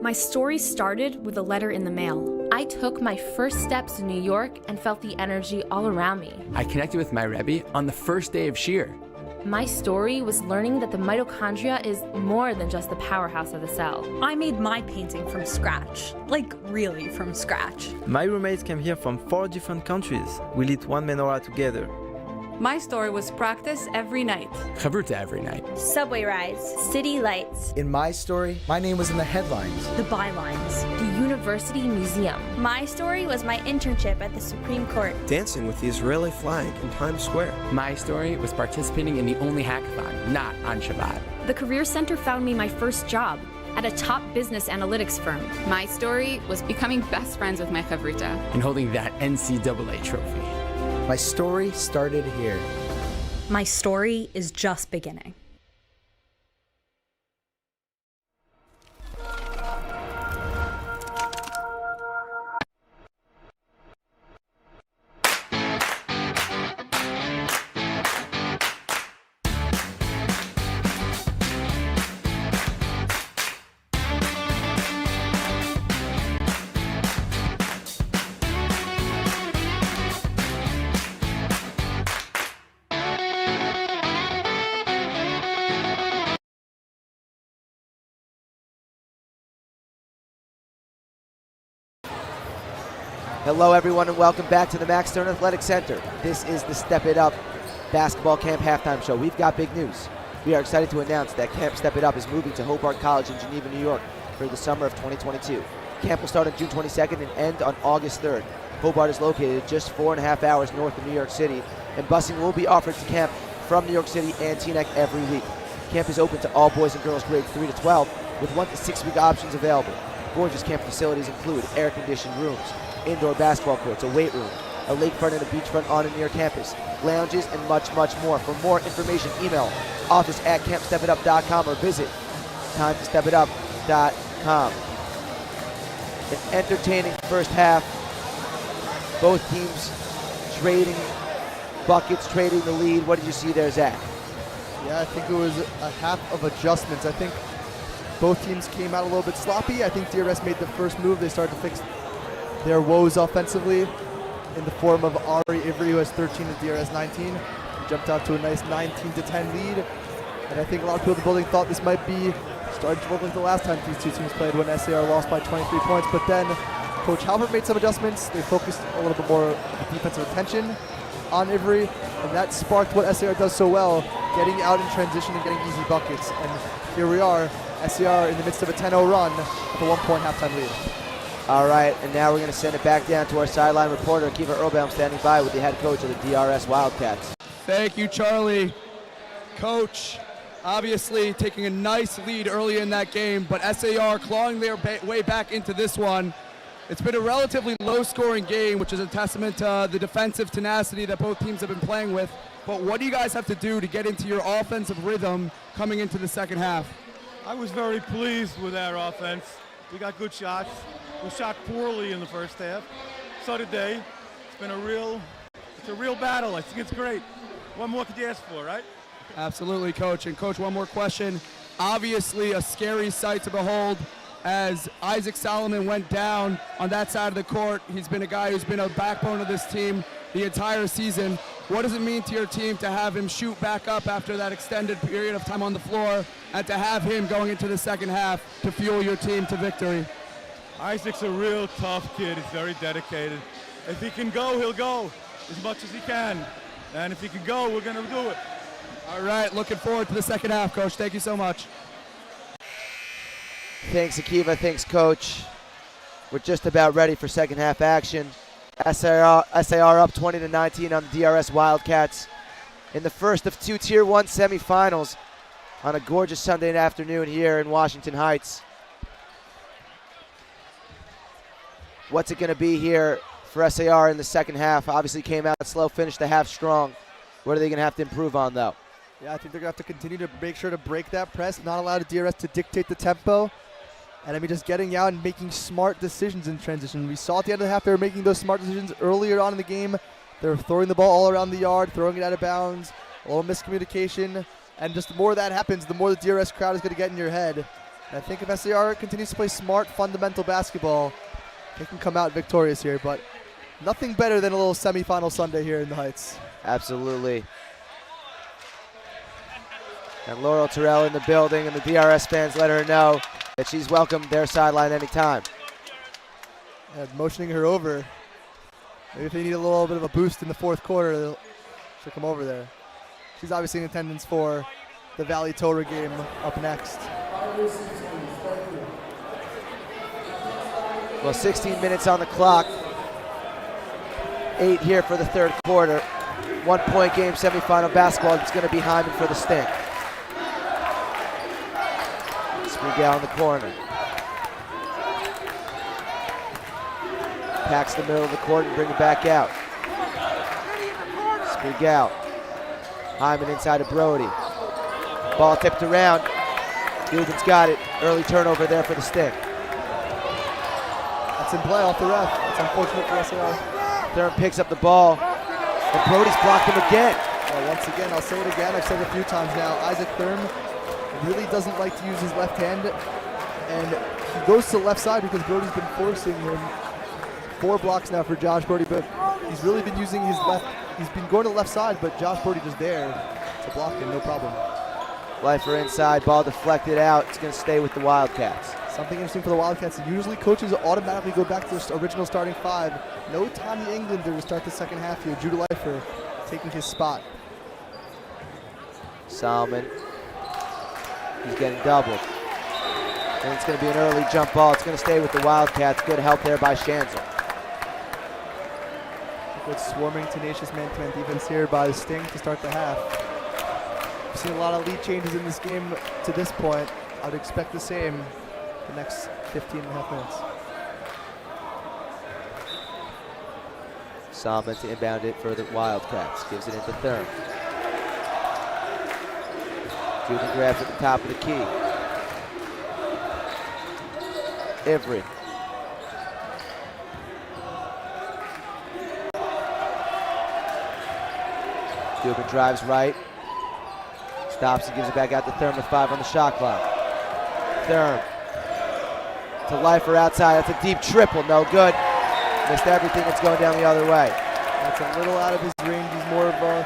My story started with a letter in the mail. I took my first steps in New York and felt the energy all around me. I connected with my Rebbe on the first day of Shir. My story was learning that the mitochondria is more than just the powerhouse of the cell. I made my painting from scratch. Like, really from scratch. My roommates came here from 4 different countries. We lit one menorah together. My story was practice every night. Chavruta every night. Subway rides, city lights. In my story, my name was in the headlines. The bylines. The University Museum. My story was my internship at the Supreme Court. Dancing with the Israeli flag in Times Square. My story was participating in the only hackathon, not on Shabbat. The Career Center found me my first job at a top business analytics firm. My story was becoming best friends with my chavruta. And holding that NCAA trophy. My story started here. My story is just beginning. Hello everyone and welcome back to the Max Stern Athletic Center. This is the Step It Up Basketball Camp Halftime Show. We've got big news. We are excited to announce that Camp Step It Up is moving to Hobart College in Geneva, New York for the summer of 2022. Camp will start on June 22nd and end on August 3rd. Hobart is located just 4.5 hours north of New York City, and busing will be offered to camp from New York City and Teaneck every week. Camp is open to all boys and girls grades 3 to 12 with 1 to 6 week options available. Gorgeous camp facilities include air-conditioned rooms, indoor basketball courts, a weight room, a lakefront and a beachfront on and near campus, lounges, and much, much more. For more information, email office@campstepitup.com or visit timetostepitup.com. An entertaining first half. Both teams trading buckets, trading the lead. What did you see there, Zach? Yeah, I think it was a half of adjustments. I think both teams came out a little bit sloppy. I think DRS made the first move. They started to fix their woes offensively in the form of Ari Ivry, who has 13 and DRS 19. He jumped out to a nice 19-10 lead. And I think a lot of people in the building thought this might be starting to look like the last time these two teams played when SAR lost by 23 points. But then Coach Halpert made some adjustments. They focused a little bit more of defensive attention on Ivry, and that sparked what SAR does so well, getting out in transition and getting easy buckets. And here we are, SAR in the midst of a 10-0 run with a 1-point halftime lead. All right, and now we're going to send it back down to our sideline reporter, Akiva Earlbaum, standing by with the head coach of the DRS Wildcats. Thank you, Charlie. Coach, obviously taking a nice lead early in that game, but SAR clawing their way back into this one. It's been a relatively low-scoring game, which is a testament to the defensive tenacity that both teams have been playing with. But what do you guys have to do to get into your offensive rhythm coming into the second half? I was very pleased with our offense. We got good shots. We shot poorly in the first half. So did they. It's been a real battle. I think it's great. What more could you ask for, right? Absolutely, Coach. And Coach, one more question. Obviously a scary sight to behold as Isaac Solomon went down on that side of the court. He's been a guy who's been a backbone of this team the entire season. What does it mean to your team to have him shoot back up after that extended period of time on the floor and to have him going into the second half to fuel your team to victory? Isaac's a real tough kid. He's very dedicated. If he can go, he'll go as much as he can. And if he can go, we're going to do it. All right, looking forward to the second half, Coach. Thank you so much. Thanks, Akiva. Thanks, Coach. We're just about ready for second half action. SAR up 20-19 on the DRS Wildcats in the first of 2 Tier 1 semifinals on a gorgeous Sunday afternoon here in Washington Heights. What's it going to be here for SAR in the second half? Obviously came out slow, finished the half strong. What are they going to have to improve on, though? Yeah, I think they're going to have to continue to make sure to break that press, not allow the DRS to dictate the tempo. And I mean, just getting out and making smart decisions in transition. We saw at the end of the half they were making those smart decisions earlier on in the game. They were throwing the ball all around the yard, throwing it out of bounds, a little miscommunication. And just the more that happens, the more the DRS crowd is going to get in your head. I think if SAR continues to play smart, fundamental basketball, they can come out victorious here, but nothing better than a little semifinal Sunday here in the Heights. Absolutely. And Laurel Terrell in the building, and the DRS fans let her know that she's welcome their sideline anytime. And motioning her over. Maybe if they need a little bit of a boost in the fourth quarter, she'll come over there. She's obviously in attendance for the Valley Torah game up next. Well, 16 minutes on the clock. 8 here for the third quarter. 1-point game, semifinal basketball. It's going to be Hyman for the Sting. Sprigel in the corner. Packs the middle of the court and bring it back out. Sprigel. Hyman inside of Brody. Ball tipped around. Dubin's got it. Early turnover there for the Sting. That's in play off the ref. That's unfortunate for SAR. Thurm picks up the ball, and Brody's blocked him again. Well, once again, I'll say it again. I've said it a few times now. Isaac Thurm really doesn't like to use his left hand, and he goes to the left side because Brody's been forcing him. 4 blocks now for Josh Brody, but he's really been using his left. He's been going to the left side, but Josh Brody just there to block him, no problem. Lifer inside, ball deflected out. It's going to stay with the Wildcats. Something interesting for the Wildcats. Usually coaches automatically go back to their original starting 5. No Tommy Englander to start the second half here. Judah Lifer taking his spot. Solomon. He's getting doubled. And it's going to be an early jump ball. It's going to stay with the Wildcats. Good help there by Schanzer. Good swarming, tenacious man-to-man defense here by the Sting to start the half. We've seen a lot of lead changes in this game to this point. I would expect the same the next 15 and a half minutes. Solomon to inbound it for the Wildcats. Gives it into Thurm. Dubin grabs at the top of the key. Ivry. Dubin drives right. Stops and gives it back out to Thurm with 5 on the shot clock. Thurm to Lifer outside. That's a deep triple. No good. Missed everything that's going down the other way. That's a little out of his range. He's more of a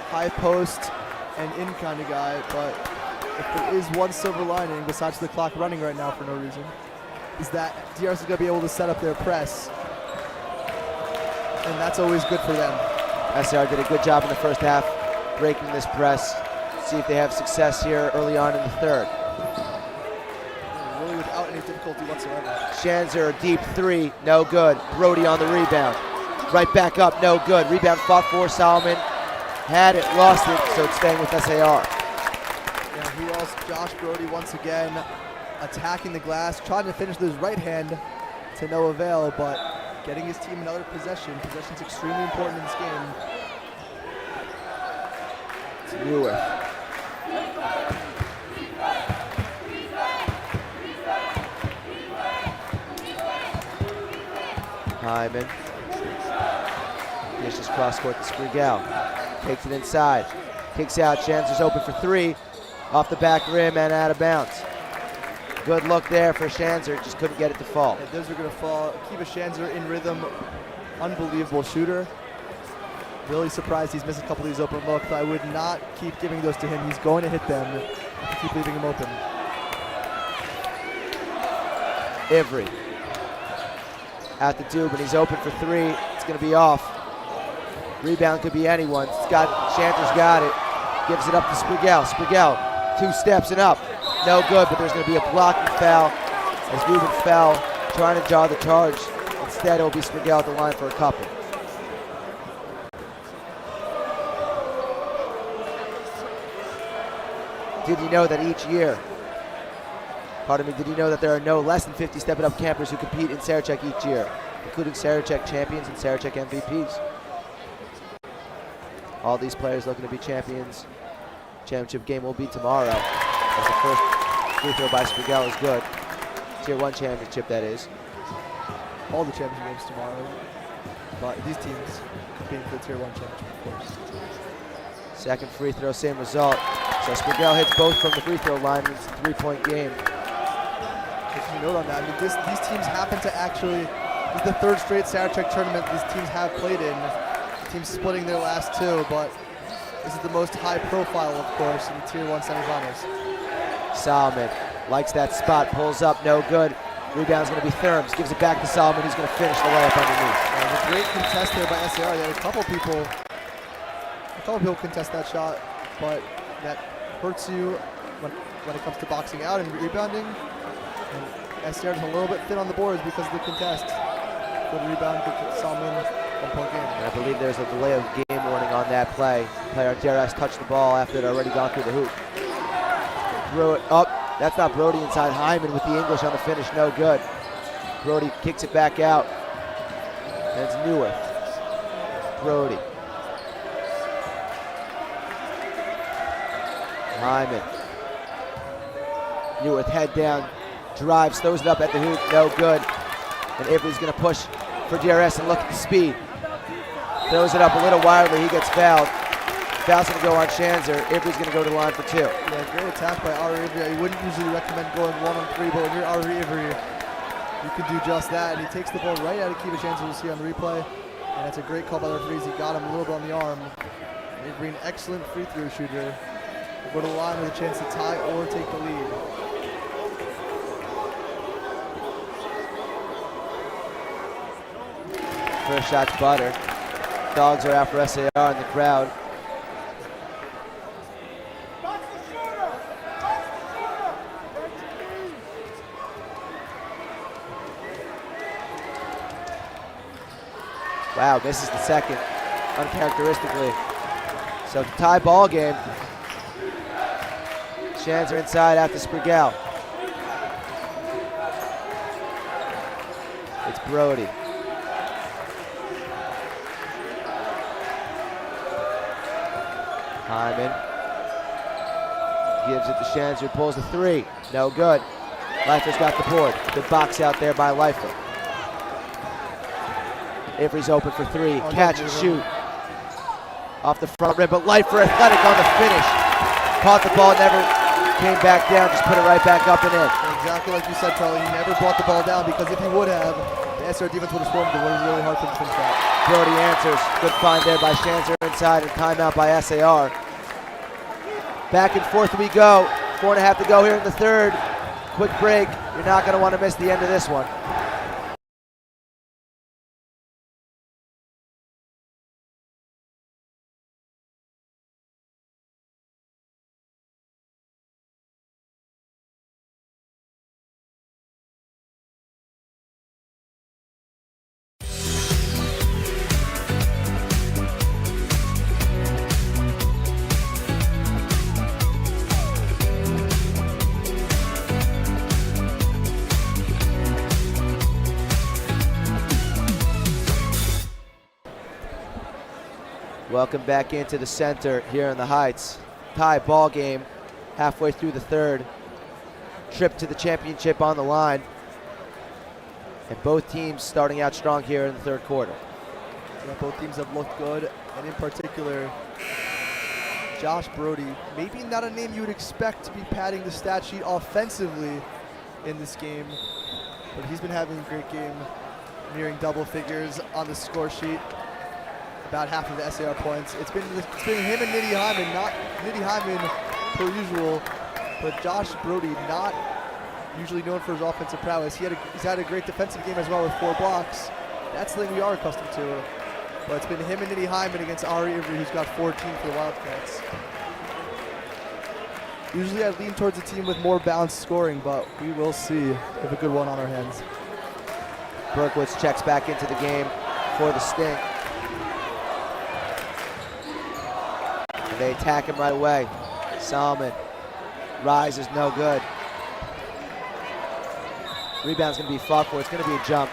high post and in kind of guy, but if there is one silver lining besides the clock running right now for no reason, is that DRS is going to be able to set up their press, and that's always good for them. SAR did a good job in the first half breaking this press. See if they have success here early on in the third. Really without any difficulty whatsoever. Schanzer, deep 3, no good. Brody on the rebound. Right back up, no good. Rebound fought for Solomon. Had it, lost it, so it's staying with SAR. Yeah, who else? Josh Brody once again attacking the glass, trying to finish with his right hand to no avail, but getting his team another possession. Possession's extremely important in this game. It's Newer. Hyman. Dishes cross court to Sprigel. Takes it inside. Kicks out. Schanzer's open for 3. Off the back rim and out of bounds. Good look there for Schanzer. Just couldn't get it to fall. Yeah, those are going to fall. Kiva Schanzer in rhythm. Unbelievable shooter. Really surprised he's missed a couple of these open looks. I would not keep giving those to him. He's going to hit them if you keep leaving him open. Ivry. Out the Dubin. He's open for 3. It's going to be off. Rebound could be anyone's. Schanzer's got it. Gives it up to Sprigel. Sprigel, 2 steps and up. No good, but there's going to be a blocking foul as Dubin fell, trying to draw the charge. Instead, it'll be Sprigel at the line for a couple. Did you know that each year, did you know that there are no less than 50 Step It Up campers who compete in Sarachek each year, including Sarachek champions and Sarachek MVPs? All these players looking to be champions. Championship game will be tomorrow, as the first free throw by Sprigel is good. Tier 1 championship, that is. All the championship games tomorrow, but these teams competing for the Tier 1 championship, of course. Second free throw, same result. So Sprigel hits both from the free throw line, and it's a 3-point game. Taking a note on that. I mean, these teams happen to actually, this is the third straight Sarachek tournament these teams have played in. The teams splitting their last two, but this is the most high profile, of course, in the Tier 1 semifinals. Solomon likes that spot, pulls up, no good. Rebound's going to be Therms, gives it back to Solomon, who's going to finish the layup underneath. A great contest there by SAR. They had a couple people contest that shot, but that hurts you when it comes to boxing out and rebounding. And SAR is a little bit thin on the boards because of the contest. Good rebound, good Solomon, 1 point game. And I believe there's a delay of game warning on that play. Player DRS touched the ball after it had already gone through the hoop. Threw it up. That's not Brody inside. Hyman with the English on the finish, no good. Brody kicks it back out. And it's Neuwirth. Brody. Hyman. Neuwirth head down, drives, throws it up at the hoop, no good. And Avery's gonna push for DRS and look at the speed. Throws it up a little wildly, he gets fouled. Foul's gonna go on Shanzer. Avery's gonna go to the line for 2. Yeah, great attack by Ari Avery. I wouldn't usually recommend going 1-on-3, but when you're Ari Avery, you can do just that. And he takes the ball right out of Kiva Shanzer, you'll see on the replay. And that's a great call by the referees. He got him a little bit on the arm. Avery, an excellent free throw shooter. Go to the line with a chance to tie or take the lead. First shot's butter. Dogs are out for SAR in the crowd. Wow, misses the second, uncharacteristically. So tie ball game. Shanzer inside out to Sprigel. It's Brody. Hyman gives it to Shanzer, pulls the 3. No good. Leifer's got the board. Good box out there by Leifer. Avery's open for 3. Catch and shoot. Off the front rim, but Leifer athletic on the finish. Caught the ball, never came back down, just put it right back up and in. Exactly like you said, Charlie. He never brought the ball down because if he would have, the SR defense would have swarmed. It would have been really hard for him to finish that. Brody answers. Good find there by Shanzer inside and timeout by SAR. Back and forth we go. 4.5 to go here in the third. Quick break. You're not going to want to miss the end of this one. Welcome back into the center here in the Heights. Tie ball game, halfway through the third. Trip to the championship on the line. And both teams starting out strong here in the third quarter. Yeah, both teams have looked good, and in particular, Josh Brody, maybe not a name you would expect to be padding the stat sheet offensively in this game, but he's been having a great game, nearing double figures on the score sheet. About half of the SAR points. It's been him and Nitty Hyman, not Nitty Hyman per usual, but Josh Brody, not usually known for his offensive prowess. He's had a great defensive game as well with 4 blocks. That's the thing we are accustomed to. But it's been him and Nitty Hyman against Ari Avery, who's got 14 for the Wildcats. Usually I lean towards a team with more balanced scoring, but we will see. We have a good one on our hands. Berkowitz checks back into the game for the Sting. They attack him right away. Solomon rises, no good. Rebound's gonna be fought for. It's gonna be a jump.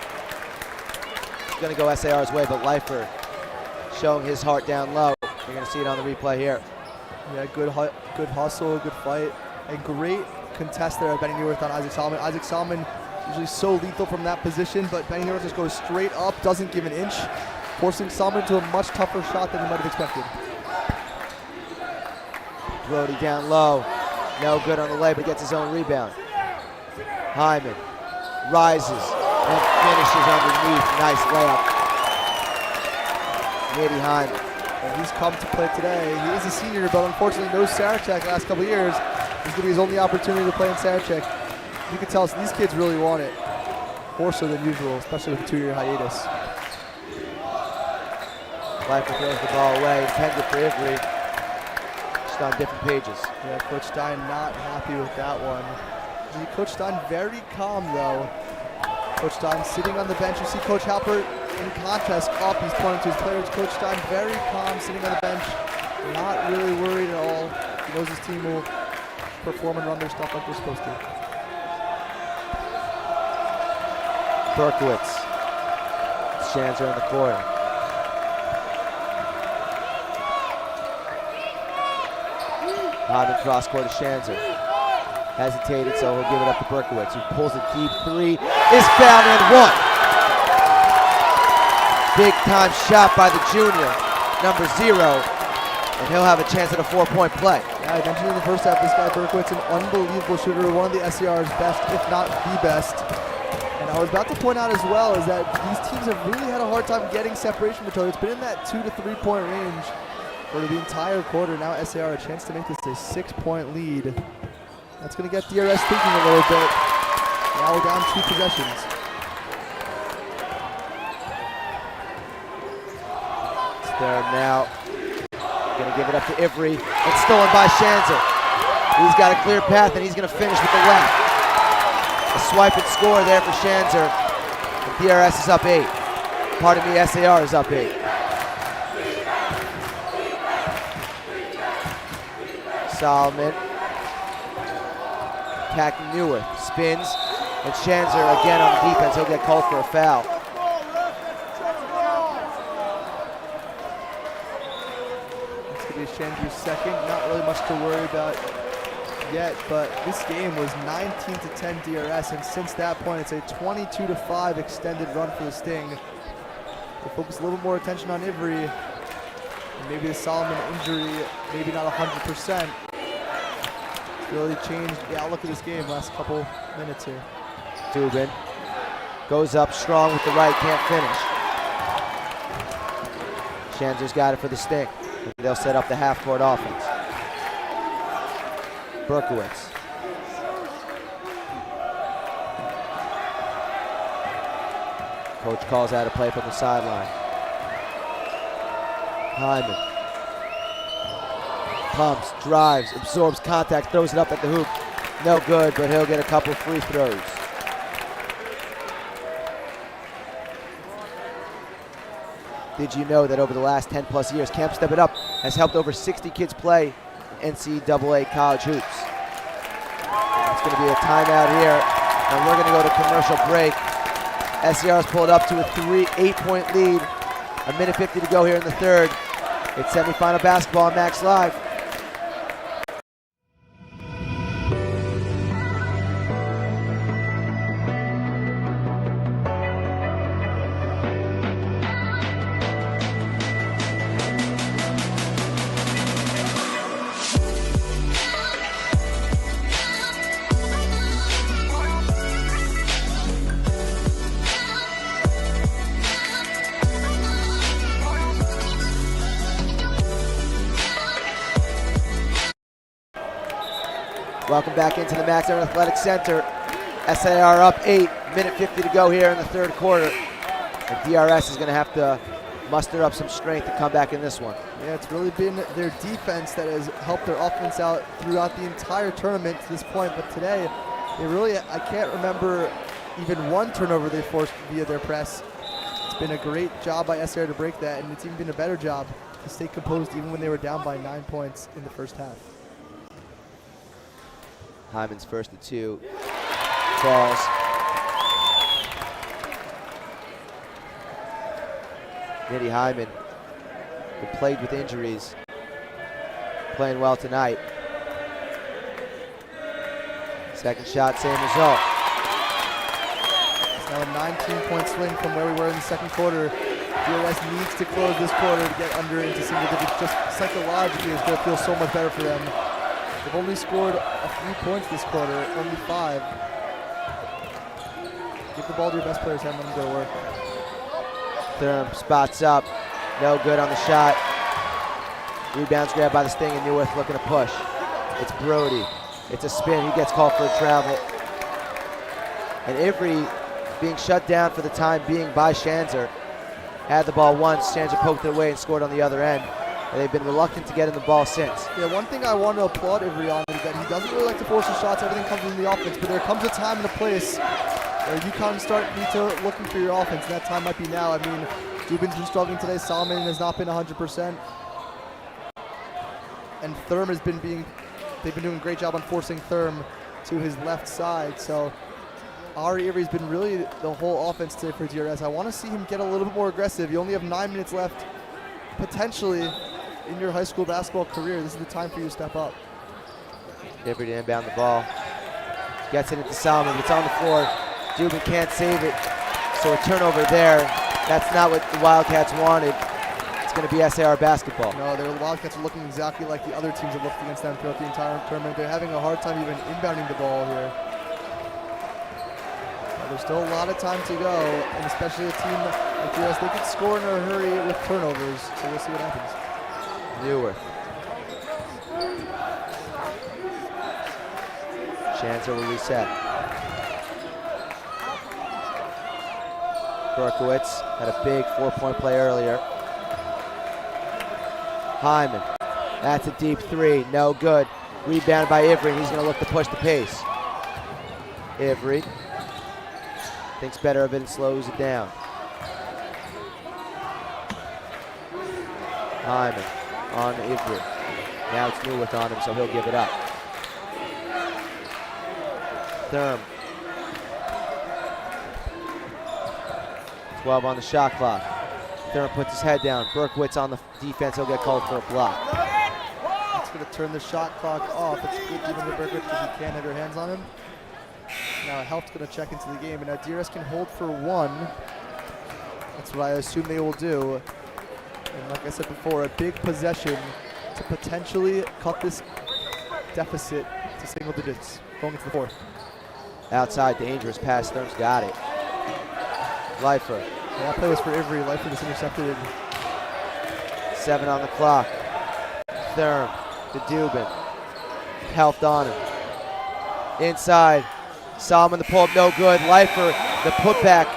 It's gonna go SAR's way, but Leifer showing his heart down low. You're gonna see it on the replay here. Yeah, good hustle, good fight, and great contest there by Benny Neuwirth on Isaac Solomon. Isaac Solomon usually so lethal from that position, but Benny Neuwirth just goes straight up, doesn't give an inch, forcing Solomon to a much tougher shot than he might have expected. Brody down low. No good on the lay, but gets his own rebound. Hyman rises and finishes underneath. Nice layup. Nady Hyman. And he's come to play today. He is a senior, but unfortunately no Sarachek the last couple of years. This is going to be his only opportunity to play in Sarachek. You can tell these kids really want it. More so than usual, especially with a 2-year hiatus. Leifer throws the ball away, intended for Ivry. Just on different pages. Yeah, Coach Stein not happy with that one. Coach Stein very calm though. Coach Stein sitting on the bench. You see Coach Halpert in contrast up. He's pointing to his players. Coach Stein very calm, sitting on the bench. Not really worried at all. He knows his team will perform and run their stuff like they're supposed to. Berkowitz. Shanzer in the corner. Hyman cross court to Shanzer. Hesitated, so he'll give it up to Berkowitz, who pulls a deep three. Is found and one. Big time shot by the junior, number 0, and he'll have a chance at a 4-point play. Yeah, I mentioned in the first half, this guy Berkowitz, an unbelievable shooter, one of the SAR's best, if not the best. And I was about to point out as well is that these teams have really had a hard time getting separation from each other. It's been in that 2 to 3 point range for the entire quarter. Now SAR a chance to make this a 6-point lead. That's going to get DRS thinking a little bit. Now we're down 2 possessions. They're now going to give it up to Ivry. It's stolen by Shanzer. He's got a clear path and he's going to finish with the left. A swipe and score there for Shanzer. And DRS is up 8. Pardon me, SAR is up 8. Solomon. Attacking Neuwirth. Spins. And Shanzer again on the defense. He'll get called for a foul. It's going to be Shanzer's second. Not really much to worry about yet, but this game was 19-10 DRS, and since that point, it's a 22-5 extended run for the Sting. They focus a little more attention on Ivry, and maybe the Solomon injury, maybe not 100%. It's really changed the outlook of this game last couple minutes here. Dubin goes up strong with the right, can't finish. Shanzer's got it for the Sting. They'll set up the half-court offense. Berkowitz. Coach calls out a play from the sideline. Hyman. Pumps, drives, absorbs contact, throws it up at the hoop. No good, but he'll get a couple free throws. Did you know that over the last 10 plus years, Camp Step It Up has helped over 60 kids play NCAA college hoops? It's going to be a timeout here, and we're going to go to commercial break. SCR's pulled up to a 8-point lead. 1:50 to go here in the third. It's semifinal basketball on Max Live. Welcome back into the Max Air Athletic Center. SAR up 8, 1:50 to go here in the third quarter. And DRS is going to have to muster up some strength to come back in this one. Yeah, it's really been their defense that has helped their offense out throughout the entire tournament to this point. But today, they really, I can't remember even one turnover they forced via their press. It's been a great job by SAR to break that, and it's even been a better job to stay composed even when they were down by 9 points in the first half. Hyman's first to 2. Falls. Nady Hyman, who plagued with injuries, playing well tonight. Second shot, same result. It's now a 19-point swing from where we were in the second quarter. DRS needs to close this quarter to get under into single digits. Just psychologically, it's going to feel so much better for them. They've only scored a few points this quarter, only 5. Give the ball to your best player's hand, let him go to work. Thurm spots up. No good on the shot. Rebounds grabbed by the Sting, and Neuwirth looking to push. It's Brody. It's a spin. He gets called for a travel. And Ivry being shut down for the time being by Schanzer. Had the ball once. Schanzer poked it away and scored on the other end. And they've been reluctant to get in the ball since. Yeah, one thing I want to applaud Ivry on is that he doesn't really like to force his shots. Everything comes from the offense. But there comes a time and a place where you kind of need to looking for your offense. And that time might be now. I mean, Dubin's been struggling today. Solomon has not been 100%. And Thurm has been they've been doing a great job on forcing Thurm to his left side. So Ari Ivry's been really the whole offense today for DRS. I want to see him get a little bit more aggressive. You only have 9 minutes left, potentially, in your high school basketball career. This is the time for you to step up. Ivry to inbound the ball. Gets it into Solomon. It's on the floor. Dubin can't save it. So a turnover there. That's not what the Wildcats wanted. It's going to be SAR basketball. No, the Wildcats are looking exactly like the other teams have looked against them throughout the entire tournament. They're having a hard time even inbounding the ball here. There's still a lot of time to go, and especially a team like DRS, they could score in a hurry with turnovers, so we'll see what happens. Neuwirth. Schanzer will reset. Berkowitz had a big 4-point play earlier. Hyman. That's a deep three. No good. Rebounded by Ivry, and he's going to look to push the pace. Ivry thinks better of it and slows it down. Hyman on Ivry. Now it's Neuwirth on him, so he'll give it up. Thurm. 12 on the shot clock. Thurm puts his head down. Berkowitz on the defense. He'll get called for a block. That's going to turn the shot clock off. It's good even to Berkowitz because you can't have your hands on him. Now Helft's going to check into the game, and now DRS can hold for 1. That's what I assume they will do. And like I said before, a big possession to potentially cut this deficit to single digits going into the fourth. Outside, dangerous pass. Thurm's got it. Lifer. Yeah, that play was for Ivry. Lifer just intercepted it. 7 on the clock. Thurm to Dubin. Helft on him. Inside. Solomon the pull-up, no good. Lifer, the putback.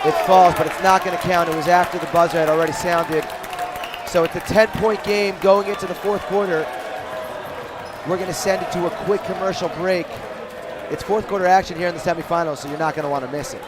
It falls, but it's not going to count. It was after the buzzer had already sounded. So it's a 10-point game going into the fourth quarter. We're going to send it to a quick commercial break. It's fourth quarter action here in the semifinals, so you're not going to want to miss it.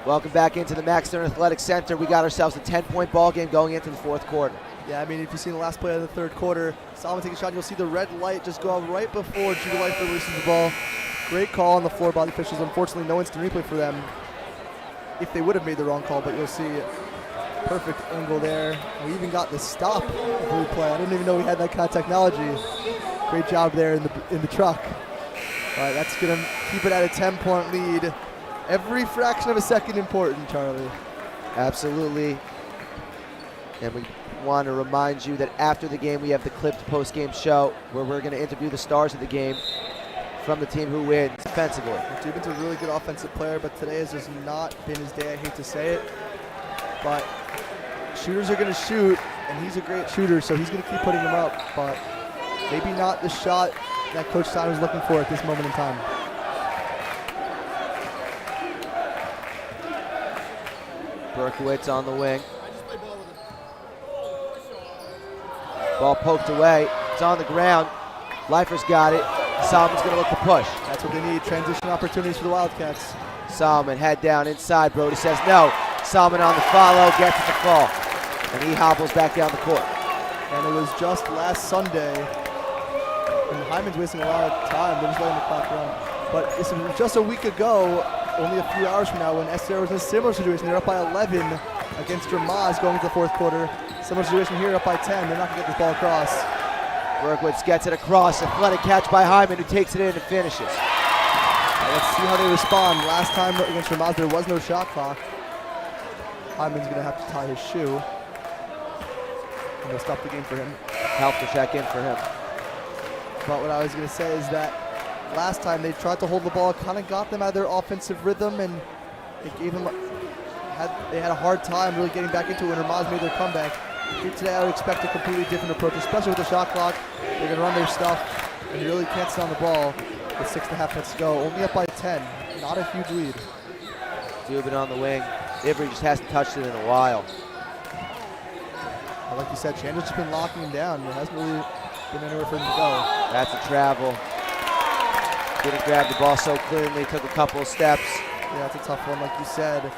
Welcome back into the Max Stern Athletic Center. We got ourselves a 10-point ball game going into the fourth quarter. Yeah, I mean, if you've seen the last play of the third quarter, Solomon takes a shot, you'll see the red light just go out right before Judah Lifer releases the ball. Great call on the floor by the officials. Unfortunately, no instant replay for them if they would have made the wrong call, but you'll see perfect angle there. We even got the stop of the replay. I didn't even know we had that kind of technology. Great job there in the truck. All right, that's going to keep it at a 10-point lead. Every fraction of a second important, Charlie. Absolutely. And we want to remind you that after the game, we have the clipped post-game show where we're going to interview the stars of the game from the team who wins defensively. Dubin's a really good offensive player, but today has just not been his day. I hate to say it, but shooters are going to shoot, and he's a great shooter, so he's going to keep putting them up, but maybe not the shot that Coach Stein was looking for at this moment in time. Berkowitz on the wing. Ball poked away. It's on the ground. Lifer's got it. Solomon's going to look to push. That's what they need, transition opportunities for the Wildcats. Solomon head down inside. Brody says no. Solomon on the follow, gets it to fall. And he hobbles back down the court. And it was just last Sunday, and Hyman's wasting a lot of time. They're just letting the clock run. But this was just a week ago, only a few hours from now, when SAR was in a similar situation. They're up by 11 against Ramaz going into the fourth quarter. Similar situation here, up by 10. They're not going to get this ball across. Berkowitz gets it across. Athletic catch by Hyman, who takes it in and finishes. Let's see how they respond. Last time against Ramaz, there was no shot clock. Hyman's going to have to tie his shoe. And they'll stop the game for him. Help to check in for him. But what I was going to say is that last time they tried to hold the ball, kind of got them out of their offensive rhythm, and it gave them they had a hard time really getting back into it when Ramaz made their comeback. Here today, I would expect a completely different approach, especially with the shot clock. They're going to run their stuff, and you really can't sit on the ball with 6.5 minutes to go. Only up by 10, not a huge lead. Dubin on the wing. Ivry just hasn't touched it in a while. Like you said, Chandler's just been locking him down. It hasn't really been anywhere for him to go. That's a travel. Didn't grab the ball so cleanly, took a couple of steps. Yeah, it's a tough one, like you said.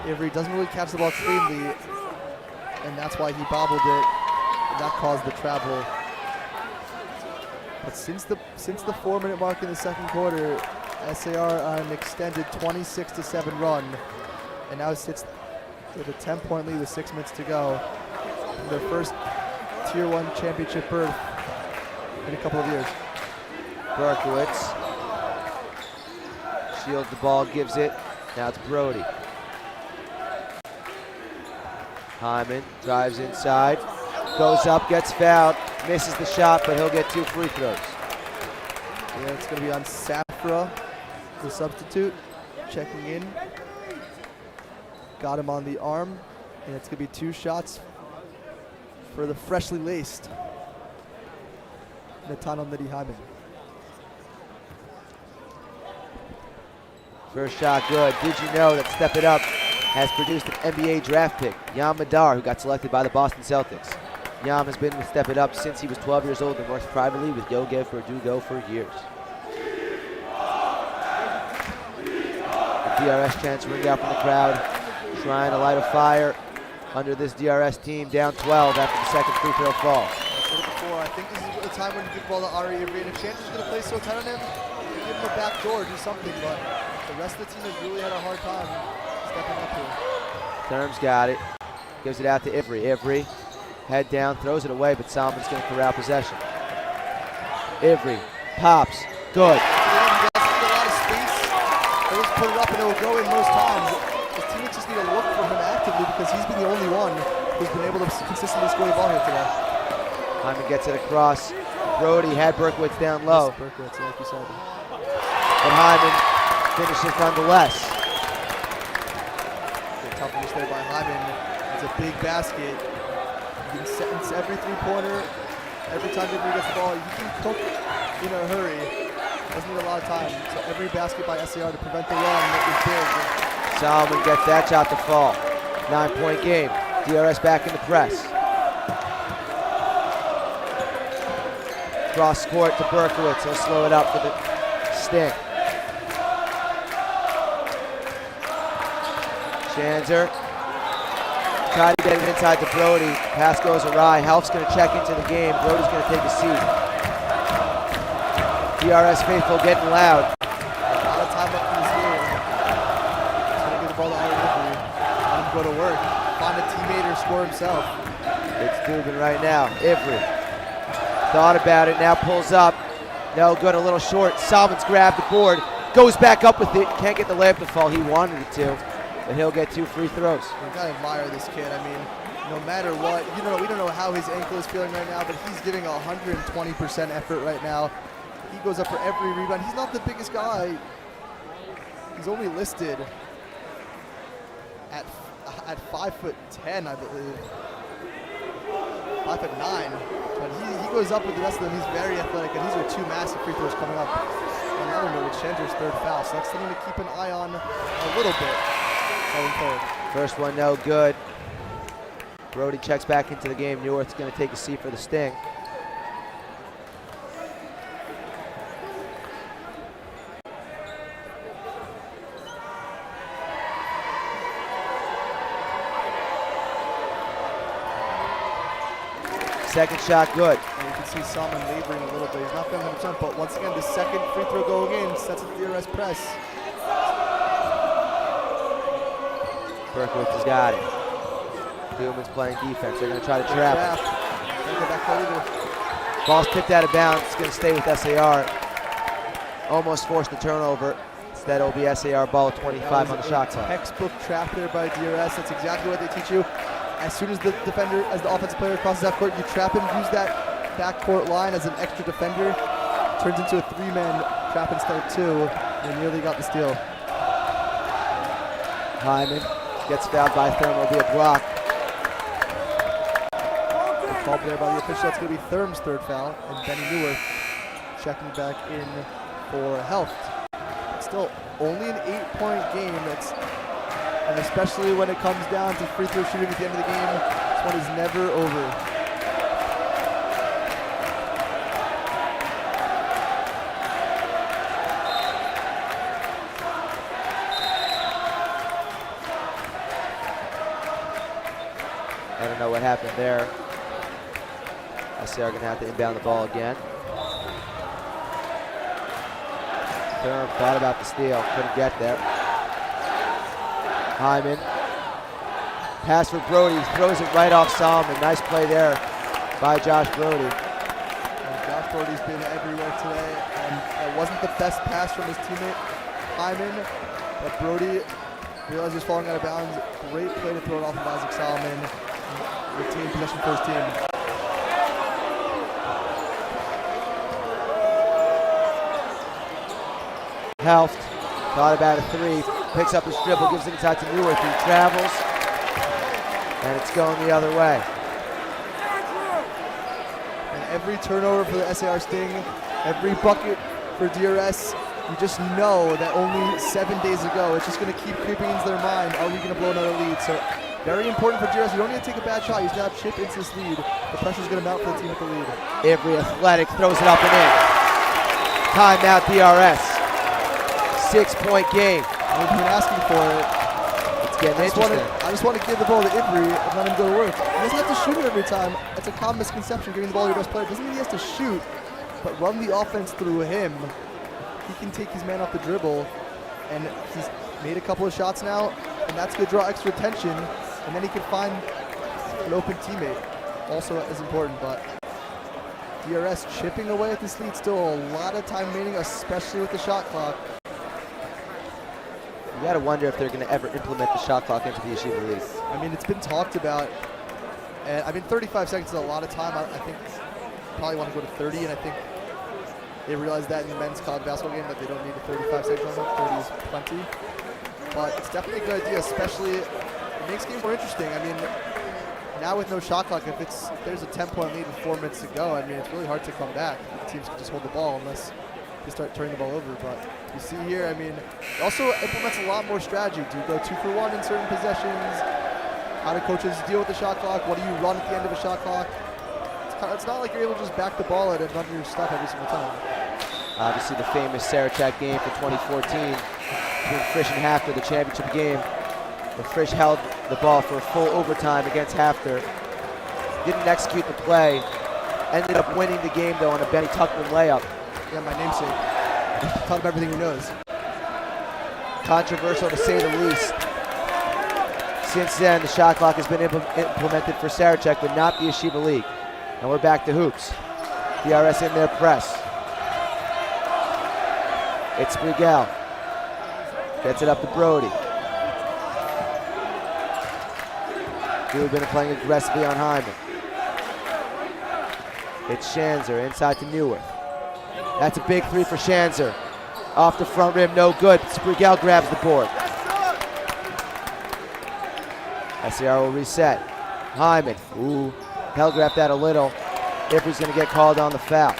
Ivry doesn't really catch the ball cleanly, and that's why he bobbled it, and that caused the travel. But since the 4-minute mark in the second quarter, SAR on an extended 26-7 run, and now it sits with a 10-point lead with 6 minutes to go. Their first Tier 1 championship berth in a couple of years. Berkowitz shields the ball, gives it. Now it's Brody. Hyman drives inside, goes up, gets fouled, misses the shot, but he'll get 2 free throws. Yeah, it's going to be on Safra, the substitute, checking in. Got him on the arm, and it's going to be 2 shots for the freshly laced Natano Nidi Hyman. First shot good. Did you know that Step It Up has produced an NBA draft pick, Yam Madar, who got selected by the Boston Celtics. Yam has been with Step It Up since he was 12 years old and works privately with YoGev Verdugo for years. The DRS chants ring out from the crowd, trying to light a fire under this DRS team, down 12 after the second free throw fall. I said it before, I think this is the time when you give the ball to Ari Ivry, and if Chanter's going to play so tight on him, give him a back door, do something, but the rest of the team has really had a hard time stepping up here. Terms got it, gives it out to Ivry. Ivry, head down, throws it away, but Solomon's going to corral possession. Ivry pops, good. He does need a lot of space. He'll just put it up and it will go in most times. His teammates just need to look for him actively because he's been the only one who's been able to consistently score the ball here today. Hyman gets it across. Brody had Berkowitz down low. Berkowitz, like you said. But Hyman finishes nonetheless. Tough finish there by Hyman. It's a big basket. You can sentence every three-pointer. Every time Ivry gets the ball, you can cook in a hurry. Doesn't need a lot of time. So every basket by SAR to prevent the run is big. Solomon gets that shot to fall. 9-point game. DRS back in the press. Cross court to Berkowitz. He'll slow it up for the Sting. Chanzer tried to get it inside to Brody. Pass goes awry. Helf's going to check into the game. Brody's going to take a seat. DRS faithful getting loud. A lot of time left in this game. He's going to get the ball to Ari Ivry. Let him go to work. Find a teammate or score himself. It's Dubin right now. Ivry thought about it, now pulls up. No good, a little short. Solomon's grabbed the board, goes back up with it. Can't get the layup to fall. He wanted it to, but he'll get 2 free throws. You gotta admire this kid. I mean, no matter what, we don't know how his ankle is feeling right now, but he's giving 120% effort right now. He goes up for every rebound. He's not the biggest guy. He's only listed at 5'10", I believe. 5'9", but he goes up with the rest of them. He's very athletic, and these are 2 massive free throws coming up. Another note with Chanter's 3rd foul, so that's something to keep an eye on a little bit going forward. First one no good. Brody checks back into the game. Newarth's going to take a seat for the Sting. Second shot good. And you can see Salmon laboring a little bit. He's not feeling 100%, but once again, the second free throw going in sets up the DRS press. Berkowitz has got it. Newman's playing defense. They're going to try to trap him. Don't go back there either. Ball's picked out of bounds. It's going to stay with SAR. Almost forced the turnover. Instead, it'll be SAR ball 25 on the shot clock. Textbook trap there by DRS. That's exactly what they teach you. As soon as the defender, as the offensive player crosses that court, you trap him, use that backcourt line as an extra defender. Turns into a three-man trap instead of two, and nearly got the steal. Hyman gets fouled by Thurm. Will be a block. Called there by the official. That's going to be Thurm's third foul, and Benny Neuwirth checking back in for health. It's still only an 8-point game. And especially when it comes down to free throw shooting at the end of the game, this one is never over. I don't know what happened there. SAR going to have to inbound the ball again. Thurm thought about the steal, couldn't get there. Hyman. Pass for Brody, throws it right off Solomon. Nice play there by Josh Brody. Josh Brody's been everywhere today, and that wasn't the best pass from his teammate Hyman, but Brody realized he was falling out of bounds. Great play to throw it off of Isaac Solomon. Retain possession for his team. Helft thought about a three, picks up his dribble, gives it inside to Neuwirth. He travels, and it's going the other way. And every turnover for the SAR Sting, every bucket for DRS, you just know that only 7 days ago, it's just going to keep creeping into their mind, are we going to blow another lead? So very important for DRS. You don't need to take a bad shot. You just got to chip into this lead. The pressure's going to mount for the team with the lead. Avery athletic, throws it up and in. Timeout DRS. 6-point game. We've been asking for it. It's getting interesting. I just want to give the ball to Avery and let him go to work. He doesn't have to shoot it every time. It's a common misconception, giving the ball to your best player. It doesn't mean he has to shoot, but run the offense through him. He can take his man off the dribble, and he's made a couple of shots now, and that's going to draw extra attention, and then he can find an open teammate. Also as important, but DRS chipping away at this lead. Still a lot of time remaining, especially with the shot clock. You got to wonder if they're going to ever implement the shot clock into the Yeshiva League. I mean, it's been talked about, and I mean, 35 seconds is a lot of time. I think probably want to go to 30, and I think they realized that in the men's college basketball game that they don't need a 35 second limit. 30 is plenty, but it's definitely a good idea. Especially, it makes the game more interesting. I mean, now with no shot clock, if there's a 10-point lead with 4 minutes to go, I mean, it's really hard to come back. The teams can just hold the ball unless they start turning the ball over. But you see here, I mean, it also implements a lot more strategy. Do you go 2 for 1 in certain possessions? How do coaches deal with the shot clock? What do you run at the end of a shot clock? It's not like you're able to just back the ball out and run your stuff every single time. Obviously, the famous Sarachek game for 2014 between Frisch and Hafter, the championship game, where Frisch held the ball for a full overtime against Hafter. Didn't execute the play. Ended up winning the game, though, on a Benny Tuckman layup. Yeah, my namesake. Taught him everything he knows. Controversial, to say the least. Since then, the shot clock has been implemented for Sarachek, but not the Yeshiva League. And we're back to hoops. DRS in their press. It's Brigel. Gets it up to Brody. Dubin playing aggressively on Hyman. It's Schanzer inside to Neuwirth. That's a big three for Schanzer. Off the front rim, no good. Brigel grabs the board. SAR will reset. Hyman, telegraphed that a little. Avery's going to get called on the foul.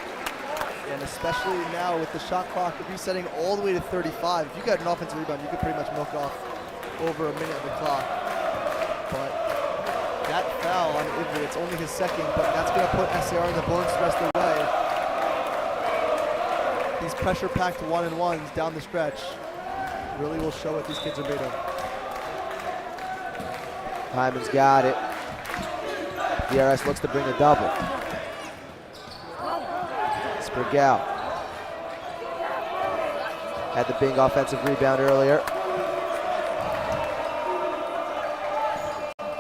And especially now with the shot clock resetting all the way to 35, if you got an offensive rebound, you could pretty much milk off over a minute of the clock. But that foul on Avery, it's only his second, but that's going to put SAR in the bonus the rest of the way. These pressure-packed 1-and-1s down the stretch really will show what these kids are made of. Hyman's got it. DRS looks to bring a double. Sprigel had the big offensive rebound earlier.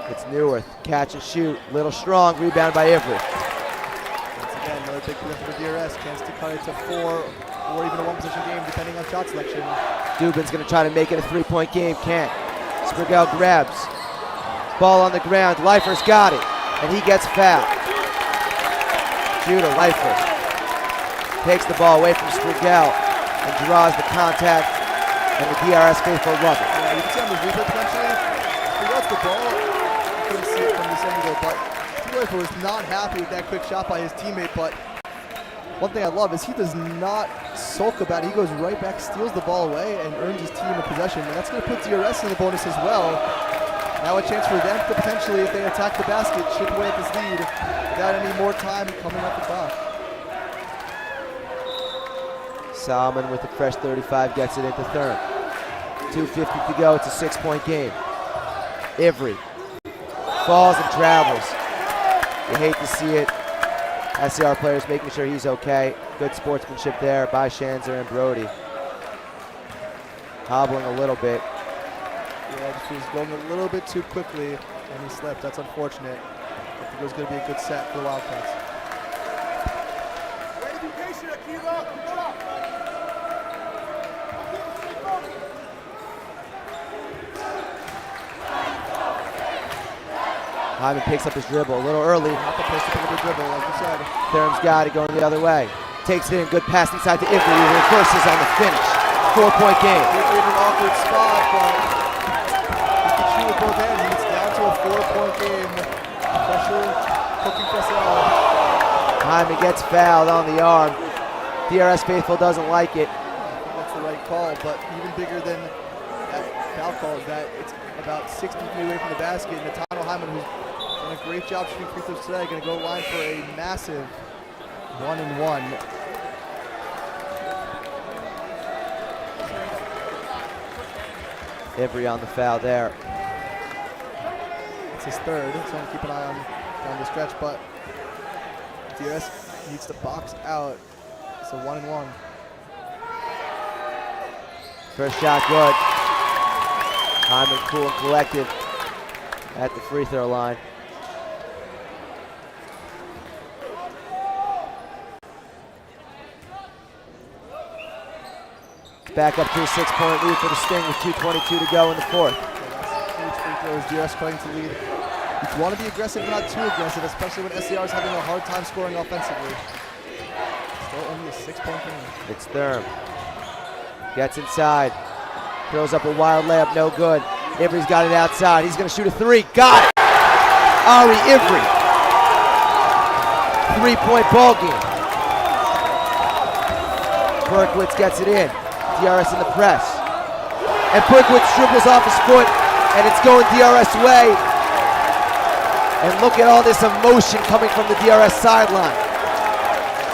It's Neuwirth, catch and shoot, little strong, rebound by Ivry. Once again, another big win for the DRS, chance to cut it to 4 or even a one-possession game depending on shot selection. Dubin's gonna try to make it a 3-point game, can't. Sprigel grabs, ball on the ground, Leifer's got it, and he gets fouled. Judah Leifer takes the ball away from Sprigel and draws the contact, and the DRS faithful love it. Yeah, you can see on the replay potentially, he got the ball, you couldn't see it from this angle, but Leifer was not happy with that quick shot by his teammate, but one thing I love is he does not sulk about it. He goes right back, steals the ball away, and earns his team a possession, and that's going to put DRS in the bonus as well. Now a chance for them to potentially, if they attack the basket, chip away at this lead without any more time coming up the clock. Salmon with a fresh 35 gets it into third. 2:50 to go, it's a 6-point game. Ivry falls and travels. You hate to see it. SAR players making sure he's okay. Good sportsmanship there by Schanzer and Brody. Hobbling a little bit. Yeah, he was going a little bit too quickly and he slipped. That's unfortunate. I think it was going to be a good set for the Wildcats. Hyman picks up his dribble a little early. Not the place to pick up the dribble, like you said. Thurm's got it going the other way. Takes it in, good pass inside to Ivry. He reverses on the finish. 4-point game. Ivry in an awkward spot, but he can shoot with both hands. It's down to a 4-point game. Pressure, cooking for SAR. Hyman gets fouled on the arm. DRS faithful doesn't like it. I think that's the right call, but even bigger than that foul call is that it's about 60 feet away from the basket. And Natano Hyman, who's done a great job shooting free throws today, going to go line for a massive 1-and-1. Ivry on the foul there. It's his third, so I'm keep an eye on down the stretch, but DRS needs to box out. It's a 1-and-1. First shot good. Hyman cool and collected at the free throw line. Back up to a 6-point lead for the Sting with 2:22 to go in the fourth. Huge free throws, DRS cutting to lead. You want to be aggressive, but not too aggressive, especially when SAR is having a hard time scoring offensively. Still only a 6-point game. It's Thurm. Gets inside. Throws up a wild layup, no good. Ivry's got it outside. He's going to shoot a 3. Got it! Ari Ivry. 3-point ball game. Berkowitz gets it in. DRS in the press. And Berkowitz dribbles off his foot, and it's going DRS way. And look at all this emotion coming from the DRS sideline.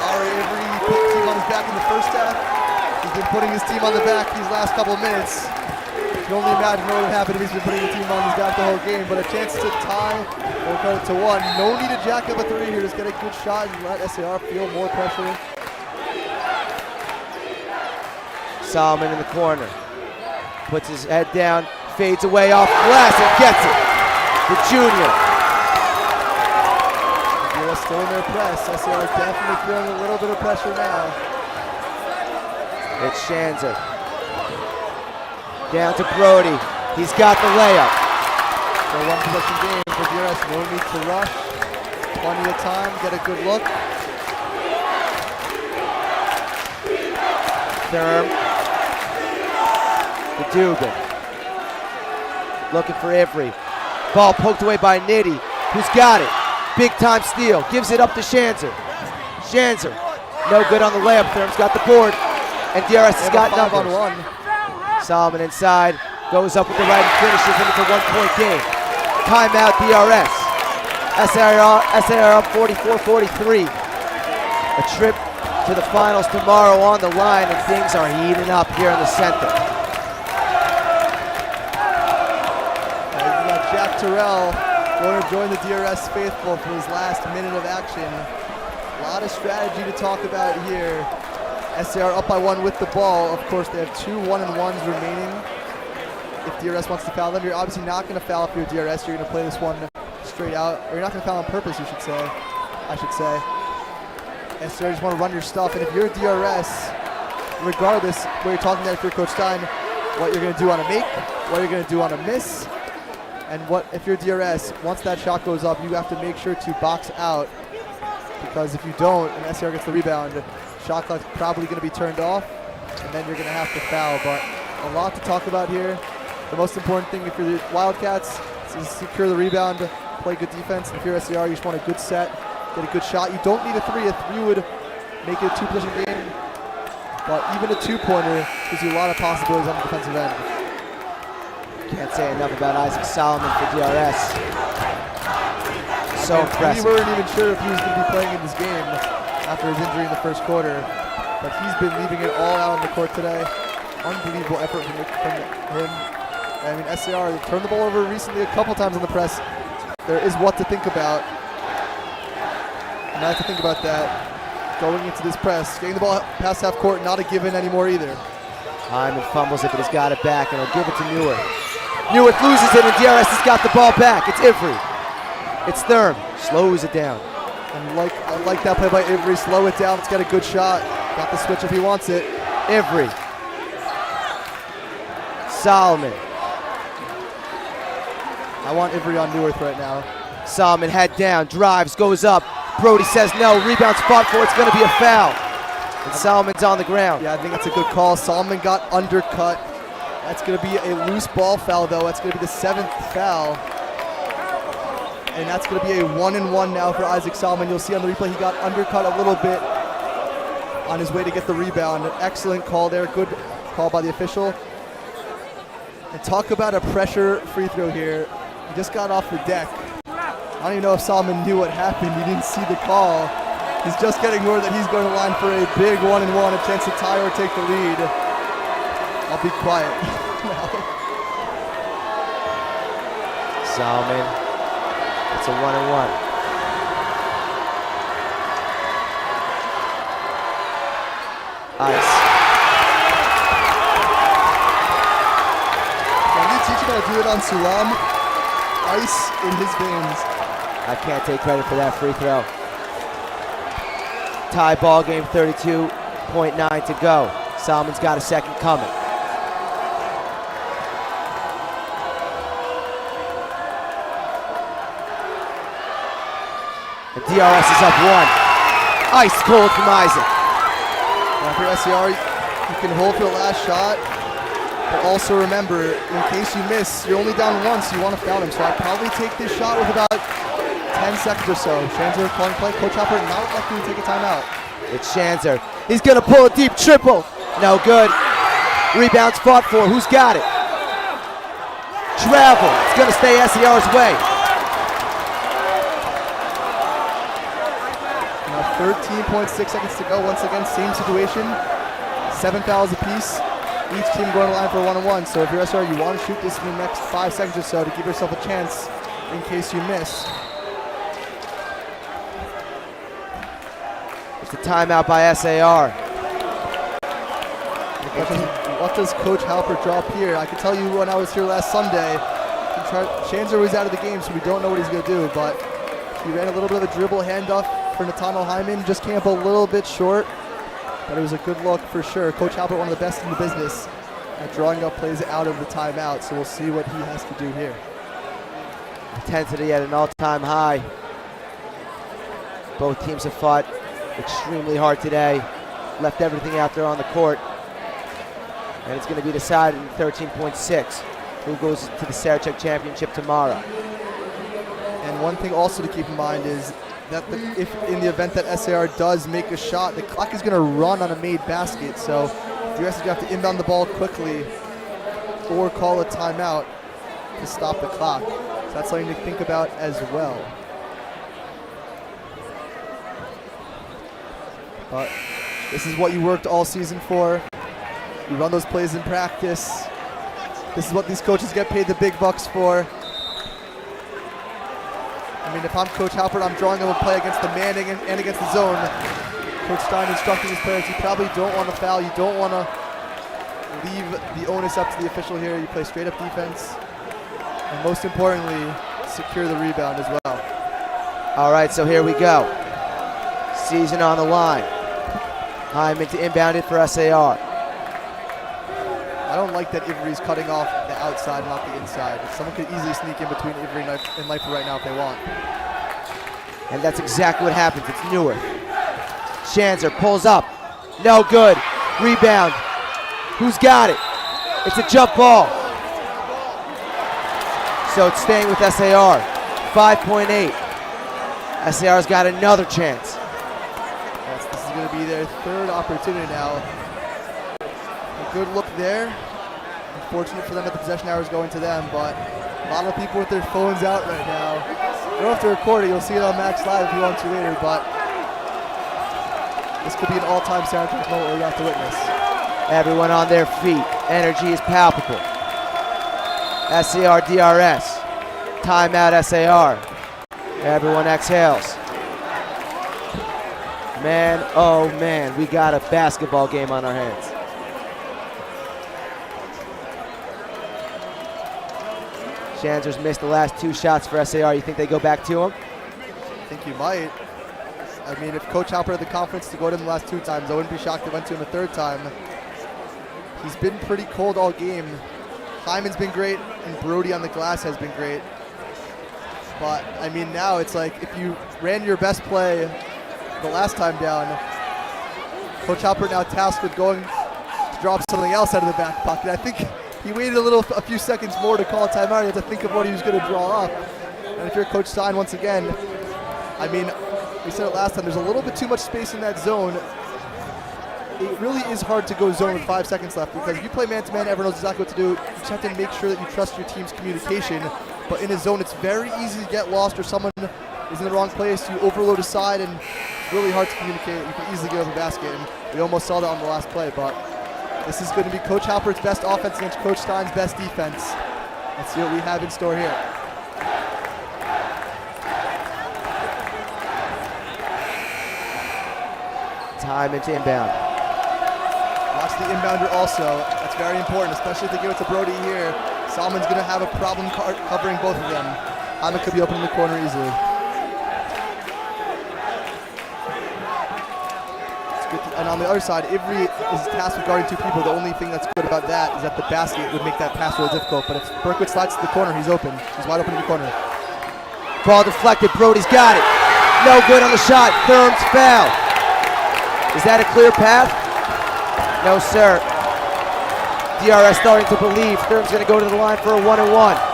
Ari Ivry put the team on his back in the first half. He's been putting his team on the back these last couple of minutes. You can only imagine what would happen if he's been putting the team on his back the whole game, but a chance to tie or cut it to 1. No need to jack up a 3 here. Just get a good shot and let SAR feel more pressure. Solomon in the corner. Puts his head down, fades away off glass and gets it. The junior. DRS still in their press. SAR definitely feeling a little bit of pressure now. It's Schanzer. Down to Brody. He's got the layup. So 1-possession game for DRS. No need to rush. Plenty of time. Get a good look. Thurm. To Dugan. Looking for Ivry. Ball poked away by Nitty, who's got it. Big time steal. Gives it up to Schanzer. Schanzer. No good on the layup. Thurm's got the board. And DRS has got numbers. 5-on-1. Solomon inside. Goes up with the right and finishes, and it's a 1-point game. Timeout DRS. SAR up 44-43. A trip to the finals tomorrow on the line, and things are heating up here in the center. We got Jack Terrell going to join the DRS faithful for his last minute of action. A lot of strategy to talk about here. SAR up by 1 with the ball. Of course, they have 2 1-and-1s remaining. If DRS wants to foul them, you're obviously not going to foul if you're DRS. You're going to play this one straight out. Or you're not going to foul on purpose, I should say. SAR just want to run your stuff. And if you're DRS, regardless where you're talking about, if you're Coach Stein, what you're going to do on a make, what you're going to do on a miss, and what if you're DRS, once that shot goes up, you have to make sure to box out, because if you don't and SAR gets the rebound, shot clock's probably going to be turned off, and then you're going to have to foul. But a lot to talk about here. The most important thing if you're the Wildcats is secure the rebound, play good defense. And if you're SAR, you just want a good set, get a good shot. You don't need a 3. A 3 would make it a 2-position game, but even a 2-pointer gives you a lot of possibilities on the defensive end. Can't say enough about Isaac Solomon for DRS. So impressive. We weren't even sure if he was going to be playing in this game after his injury in the first quarter, but he's been leaving it all out on the court today. Unbelievable effort from him. I mean, SAR turned the ball over recently a couple times on the press. There is what to think about. And I have to think about that going into this press. Getting the ball past half court, not a given anymore either. Hyman fumbles it, but he's got it back, and he'll give it to Newark. Newark loses it, and DRS has got the ball back. It's Ivry. It's Thurm. Slows it down. And I like that play by Ivry. Slow it down. It's got a good shot. Got the switch if he wants it. Ivry. Solomon. I want Ivry on Newark right now. Solomon head down, drives, goes up. Brody says no. Rebound's fought for. It's going to be a foul. And Solomon's on the ground. Yeah, I think that's a good call. Solomon got undercut. That's going to be a loose ball foul, though. That's going to be the 7th foul. And that's going to be a 1-and-1 now for Isaac Solomon. You'll see on the replay he got undercut a little bit on his way to get the rebound. An excellent call there. Good call by the official. And talk about a pressure free throw here. He just got off the deck. I don't even know if Solomon knew what happened. He didn't see the call. He's just getting word that he's going to line for a big 1-and-1, a chance to tie or take the lead. I'll be quiet. Solomon. It's a 1-and-1. Ice. Can you teach him how to do it on Sulam? Ice in his veins. I can't take credit for that free throw. Tie ball game, 32.9 to go. Solomon's got a second coming. And DRS is up 1. Ice cold from Isaac. Now for SAR, you can hold for the last shot, but also remember, in case you miss, you're only down 1, so you want to foul him. So I'd probably take this shot with about 10 seconds or so. Shanzer calling play. Coach Hopper not electing to take a timeout. It's Shanzer. He's going to pull a deep triple. No good. Rebounds fought for. Who's got it? Travel. It's going to stay SAR's way. Now 13.6 seconds to go. Once again, same situation. 7 fouls apiece. Each team going to line for a 1-on-1. So if you're SAR, you want to shoot this in the next 5 seconds or so to give yourself a chance in case you miss. It's a timeout by SAR. What does Coach Halpert draw up here? I can tell you when I was here last Sunday, Shanzer was out of the game, so we don't know what he's going to do, but he ran a little bit of a dribble handoff for Nathaniel Hyman, just came up a little bit short, but it was a good look for sure. Coach Halpert, one of the best in the business at drawing up plays out of the timeout, so we'll see what he has to do here. Intensity at an all-time high. Both teams have fought extremely hard today, left everything out there on the court, and it's going to be decided in 13.6 who goes to the Sarachek Championship tomorrow. And one thing also to keep in mind is that if in the event that SAR does make a shot, the clock is going to run on a made basket, so the US is going to have to inbound the ball quickly or call a timeout to stop the clock. So that's something to think about as well. But this is what you worked all season for. You run those plays in practice. This is what these coaches get paid the big bucks for. I mean, if I'm Coach Halpert, I'm drawing them a play against the man and against the zone. Coach Stein instructing his players, you probably don't want to foul. You don't want to leave the onus up to the official here. You play straight up defense. And most importantly, secure the rebound as well. All right, so here we go. Season on the line. Hyman to inbound it for SAR. I don't like that Ivry's cutting off the outside, not the inside. Someone could easily sneak in between Ivry and Leifer right now if they want. And that's exactly what happens. It's Newark. Schanzer pulls up. No good. Rebound. Who's got it? It's a jump ball. So it's staying with SAR. 5.8. SAR's got another chance. Yes, this is going to be their third opportunity now. A good look there. Unfortunate for them that the possession hour is going to them, but a lot of people with their phones out right now. You don't have to record it. You'll see it on Max Live if you want to later, but this could be an all-time Sarachek moment we're about to witness. Everyone on their feet. Energy is palpable. SAR DRS. Timeout SAR. Everyone exhales. Man, oh man, we got a basketball game on our hands. Schanzer's missed the last 2 shots for SAR. You think they go back to him? I think you might. I mean, if Coach Halpert had the confidence to go to him the last 2 times, I wouldn't be shocked if it went to him a 3rd time. He's been pretty cold all game. Hyman's been great, and Brody on the glass has been great. But, I mean, now it's like if you ran your best play the last time down, Coach Halpert now tasked with going to drop something else out of the back pocket. I think he waited a few seconds more to call a timeout. He had to think of what he was going to draw up. And if you're Coach Stein, once again, I mean, we said it last time, there's a little bit too much space in that zone. It really is hard to go zone with 5 seconds left because if you play man-to-man, everyone knows exactly what to do. You just have to make sure that you trust your team's communication. But in a zone, it's very easy to get lost or someone is in the wrong place. You overload a side and it's really hard to communicate. You can easily give up a basket. And we almost saw that on the last play, but this is going to be Coach Halpert's best offense against Coach Stein's best defense. Let's see what we have in store here. Time into inbound. Watch the inbounder also. That's very important, especially if they give it to Brody here. Salmon's going to have a problem covering both of them. Hyman could be open in the corner easily. And on the other side, Ivry is tasked with guarding 2 people. The only thing that's good about that is that the basket would make that pass really difficult. But if Berkowitz slides to the corner, he's open. He's wide open in the corner. Ball deflected. Brody's got it. No good on the shot. Thurm's foul. Is that a clear path? No, sir. DRS starting to believe. Thurm's going to go to the line for a 1-and-1.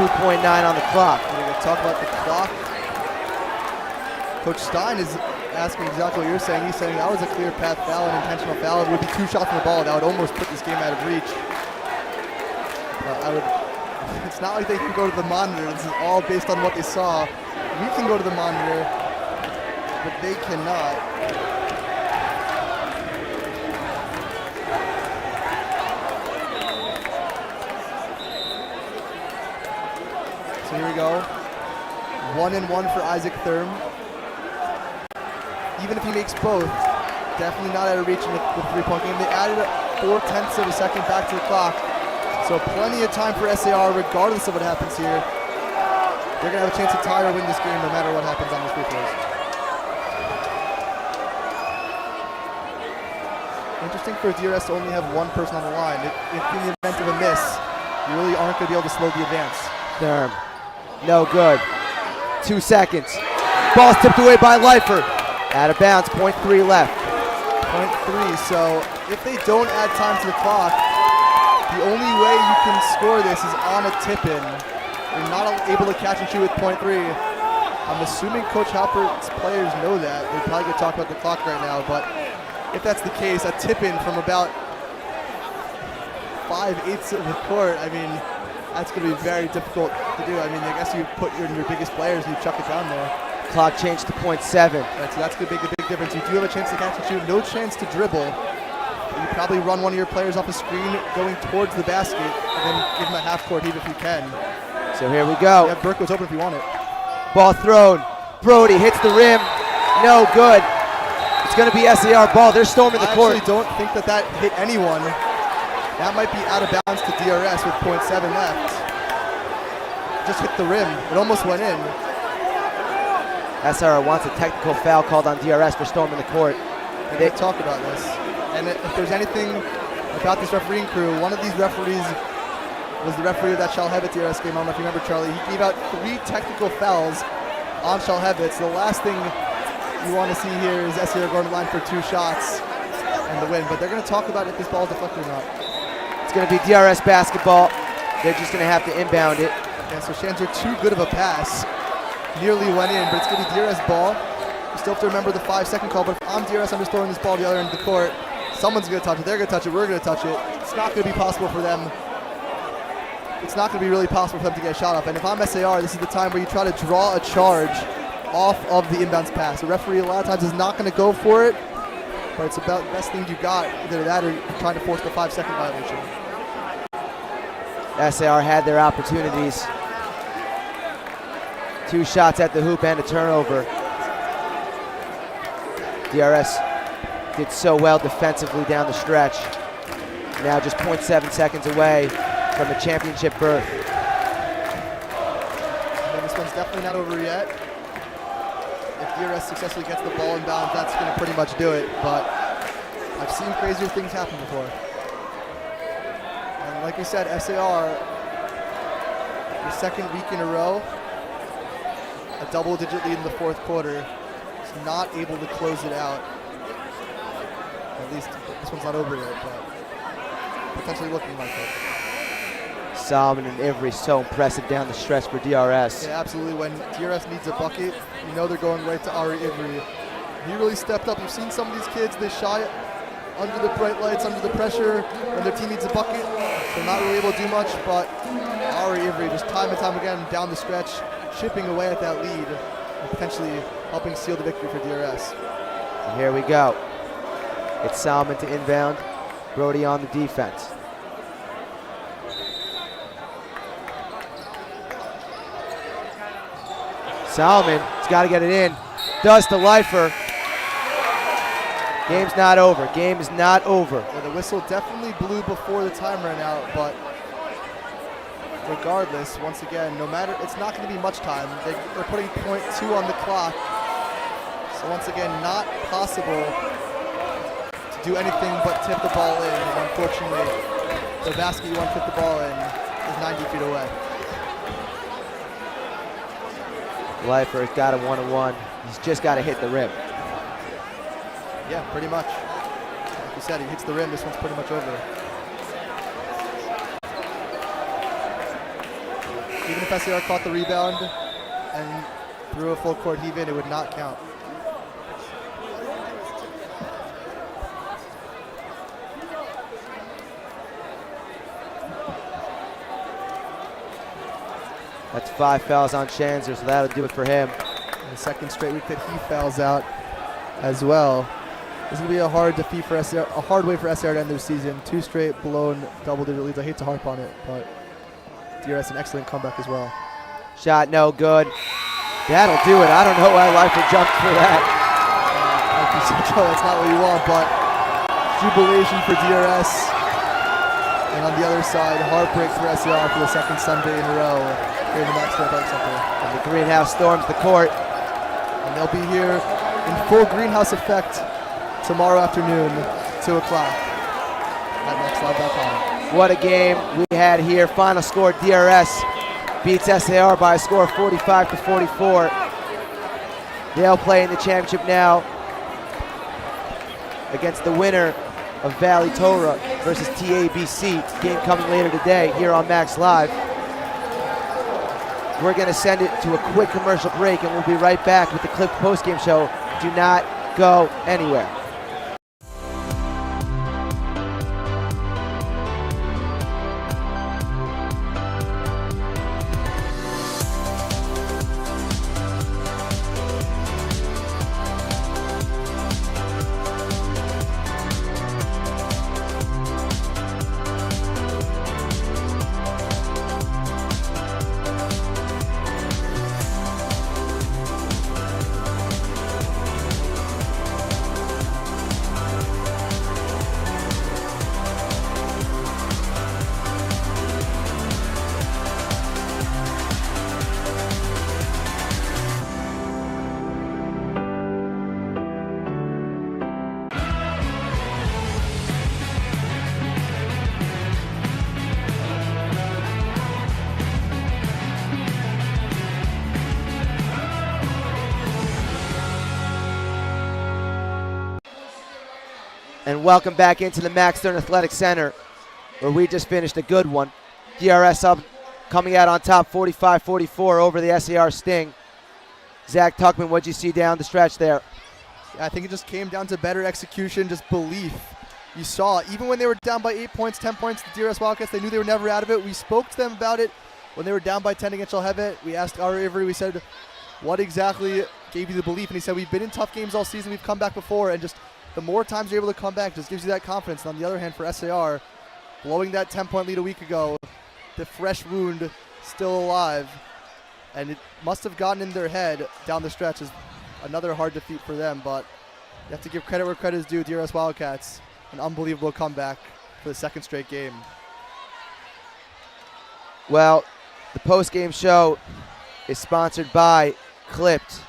.9 on the clock. We're going to talk about the clock. Coach Stein is asking exactly what you're saying. He's saying that was a clear path foul, an intentional foul. It would be 2 shots on the ball. That would almost put this game out of reach. It's not like they can go to the monitor. This is all based on what they saw. We can go to the monitor, but they cannot. So here we go. 1-and-1 for Isaac Thurm. Even if he makes both, definitely not out of reach in the 3-point game. They added 4/10 of a second back to the clock. So plenty of time for SAR regardless of what happens here. They're going to have a chance to tie or win this game no matter what happens on these free throws. Interesting for DRS to only have 1 person on the line. If in the event of a miss, you really aren't going to be able to slow the advance. Thurm. No good. 2 seconds. Ball's tipped away by Leifer. Out of bounds. .3 left. .3. So if they don't add time to the clock, the only way you can score this is on a tip-in. You're not able to catch and shoot with .3. I'm assuming Coach Halpert's players know that. They're probably going to talk about the clock right now, but if that's the case, a tip-in from about 5/8 of the court, I mean, that's going to be very difficult to do. I mean, I guess you put your biggest players and you chuck it down there. Clock changed to .7. Right, so that's going to make a big difference. You do have a chance to catch and shoot, no chance to dribble. You probably run one of your players off the screen going towards the basket, and then give him a half-court heave if you can. So here we go. Yeah, Berkowitz open if you want it. Ball thrown. Brody hits the rim. No good. It's going to be SAR ball. They're storming the court. I actually don't think that hit anyone. That might be out of bounds to DRS with 0.7 left. Just hit the rim. It almost went in. SAR wants a technical foul called on DRS for storming the court. And they talk about this. And if there's anything about this refereeing crew, one of these referees was the referee of that Shalhevet DRS game. I don't know if you remember, Charlie. He gave out 3 technical fouls on Shalhevet. So the last thing you want to see here is SAR going to the line for 2 shots and the win. But they're going to talk about if this ball is deflected or not. It's going to be DRS basketball. They're just going to have to inbound it. Yeah, so Shanzer, too good of a pass. Nearly went in, but it's going to be DRS ball. You still have to remember the 5-second call, but if I'm DRS, I'm just throwing this ball to the other end of the court. Someone's going to touch it. They're going to touch it. We're going to touch it. It's not going to be possible for them. It's not going to be really possible for them to get a shot off. And if I'm SAR, this is the time where you try to draw a charge off of the inbounds pass. The referee a lot of times is not going to go for it, but it's about the best thing you got. Either that or trying to force the 5-second violation. SAR had their opportunities. 2 shots at the hoop and a turnover. DRS did so well defensively down the stretch. Now just 0.7 seconds away from a championship berth. And this one's definitely not over yet. If DRS successfully gets the ball inbound, that's going to pretty much do it. But I've seen crazier things happen before. And like we said, SAR, the second week in a row, a double-digit lead in the 4th quarter, is not able to close it out. At least this one's not over yet, but potentially looking like it. Solomon and Ivry so impressive down the stretch for DRS. Yeah, absolutely. When DRS needs a bucket, you know they're going right to Ari Ivry. He really stepped up. You've seen some of these kids, they shy under the bright lights, under the pressure. When their team needs a bucket, they're not really able to do much, but Ari Ivry just time and time again down the stretch, chipping away at that lead and potentially helping seal the victory for DRS. And here we go. It's Solomon to inbound. Brody on the defense. Solomon has got to get it in. Does to Leifer. Game's not over. Game is not over. Yeah, the whistle definitely blew before the time ran out, but regardless, once again, no matter, it's not going to be much time. They're putting 0.2 on the clock. So once again, not possible to do anything but tip the ball in. And unfortunately, the basket you want to tip the ball in is 90 feet away. Leifer has got a 1-on-1. He's just got to hit the rim. Yeah, pretty much. Like you said, he hits the rim. This one's pretty much over. Even if SAR caught the rebound and threw a full court heave in, it would not count. That's 5 fouls on Shanzer, so that'll do it for him. And the second straight week that he fouls out as well. This is going to be a hard defeat for SAR, a hard way for SAR to end their season. 2 straight blown double-digit leads. I hate to harp on it, but DRS an excellent comeback as well. Shot no good. That'll do it. I don't know why Leifer jumped for that. Like you said, Joe, that's not what you want, but jubilation for DRS. And on the other side, heartbreak for SAR for the second Sunday in a row here in the Max Athletic Center. And the greenhouse storms the court. And they'll be here in full greenhouse effect tomorrow afternoon, 2 o'clock at MaxLive.com. What a game we had here. Final score, DRS beats SAR by a score of 45-44. They'll play in the championship now against the winner of Valley Torah versus TABC. Game coming later today here on Max Live. We're going to send it to a quick commercial break, and we'll be right back with the Clip postgame show. Do not go anywhere. and welcome back into the Max Stern Athletic Center, where we just finished a good one. DRS up, coming out on top 45-44 over the SAR Sting. Zach Tuckman, what'd you see down the stretch there? I think it just came down to better execution, just belief. You saw, even when they were down by 8 points, 10 points, the DRS Wildcats, they knew they were never out of it. We spoke to them about it when they were down by 10 against Shelhevet. We asked Ari Avery, we said, what exactly gave you the belief? And he said, we've been in tough games all season, we've come back before, and just the more times you're able to come back just gives you that confidence. And on the other hand, for SAR, blowing that 10-point lead a week ago, the fresh wound still alive, and it must have gotten in their head down the stretch. Is another hard defeat for them, but you have to give credit where credit is due. DRS Wildcats, an unbelievable comeback for the second straight game. Well, the post-game show is sponsored by Clipped.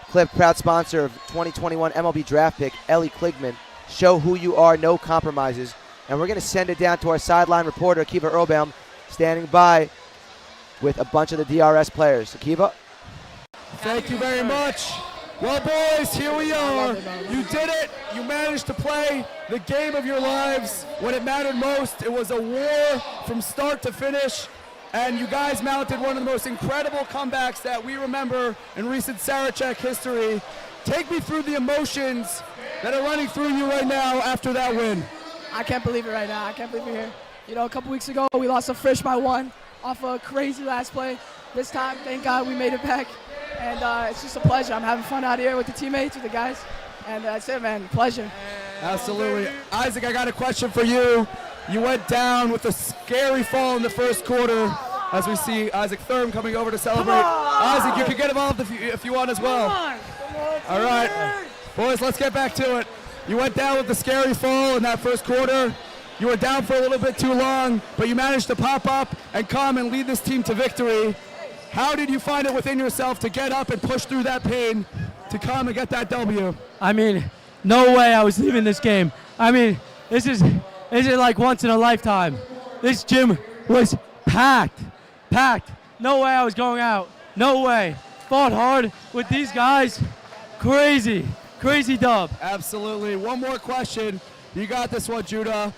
Clipped, proud sponsor of 2021 MLB draft pick Ellie Kligman. Show who you are, no compromises. And we're going to send it down to our sideline reporter, Akiva Erbaum, standing by with a bunch of the DRS players. Akiva? Thank you very much. Well, boys, here we are. You did it. You managed to play the game of your lives when it mattered most. It was a war from start to finish, and you guys mounted one of the most incredible comebacks that we remember in recent Sarachek history. Take me through the emotions that are running through you right now after that win. I can't believe it right now. I can't believe we're here. You know, a couple weeks ago, we lost a Frisch by 1 off a crazy last play. This time, thank God, we made it back. And it's just a pleasure. I'm having fun out here with the teammates, with the guys. And that's it, man. Pleasure. Absolutely. Isaac, I got a question for you. You went down with a scary fall in the first quarter as we see Isaac Thurm coming over to celebrate. Isaac, you can get involved if you want as well. All right. Boys, let's get back to it. You went down with the scary fall in that first quarter. You were down for a little bit too long, but you managed to pop up and come and lead this team to victory. How did you find it within yourself to get up and push through that pain to come and get that W? I mean, no way I was leaving this game. I mean, this is like once in a lifetime. This gym was packed. No way I was going out. No way. Fought hard with these guys. Crazy dub. Absolutely. One more question. You got this one, Judah.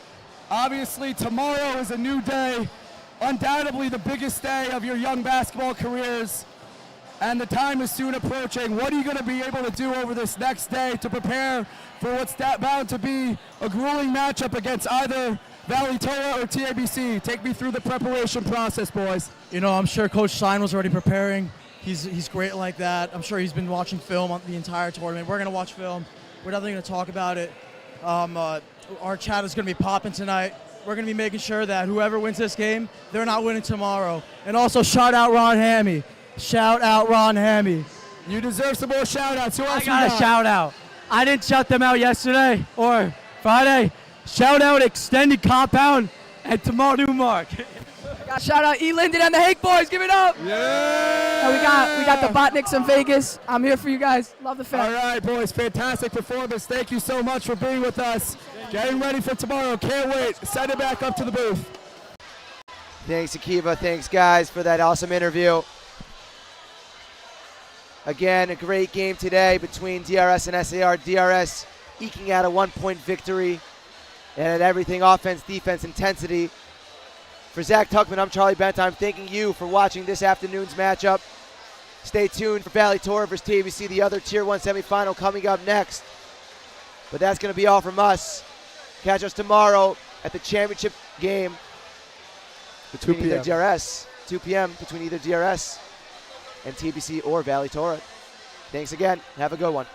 Obviously, tomorrow is a new day. Undoubtedly the biggest day of your young basketball careers, and the time is soon approaching. What are you going to be able to do over this next day to prepare for what's bound to be a grueling matchup against either Valley Torah or TABC? Take me through the preparation process, boys. You know, I'm sure Coach Stein was already preparing. He's great like that. I'm sure he's been watching film on the entire tournament. We're going to watch film. We're definitely going to talk about it. Our chat is going to be popping tonight. We're going to be making sure that whoever wins this game, they're not winning tomorrow. And also, shout out Ron Hammy. Shout out Ron Hammy. You deserve some more shout-outs. Who else I got a shout-out. I didn't shout them out yesterday or Friday. Shout out Extended Compound and Tamar Newmark. Shout out E. Linden and the Hake Boys. Give it up. Yeah. And we got the Botniks in Vegas. I'm here for you guys. Love the fans. All right, boys. Fantastic performance. Thank you so much for being with us. Getting ready for tomorrow. Can't wait. Send it back up to the booth. Thanks, Akiva. Thanks, guys, for that awesome interview. Again, a great game today between DRS and SAR. DRS eking out a 1-point victory. And everything offense, defense, intensity. For Zach Tuckman, I'm Charlie Bent. I'm thanking you for watching this afternoon's matchup. Stay tuned for Valley Torah versus TABC, the other Tier 1 semifinal coming up next. But that's going to be all from us. Catch us tomorrow at the championship game between either DRS, 2 p.m. between either DRS and TBC or Valley Torah. Thanks again. Have a good one.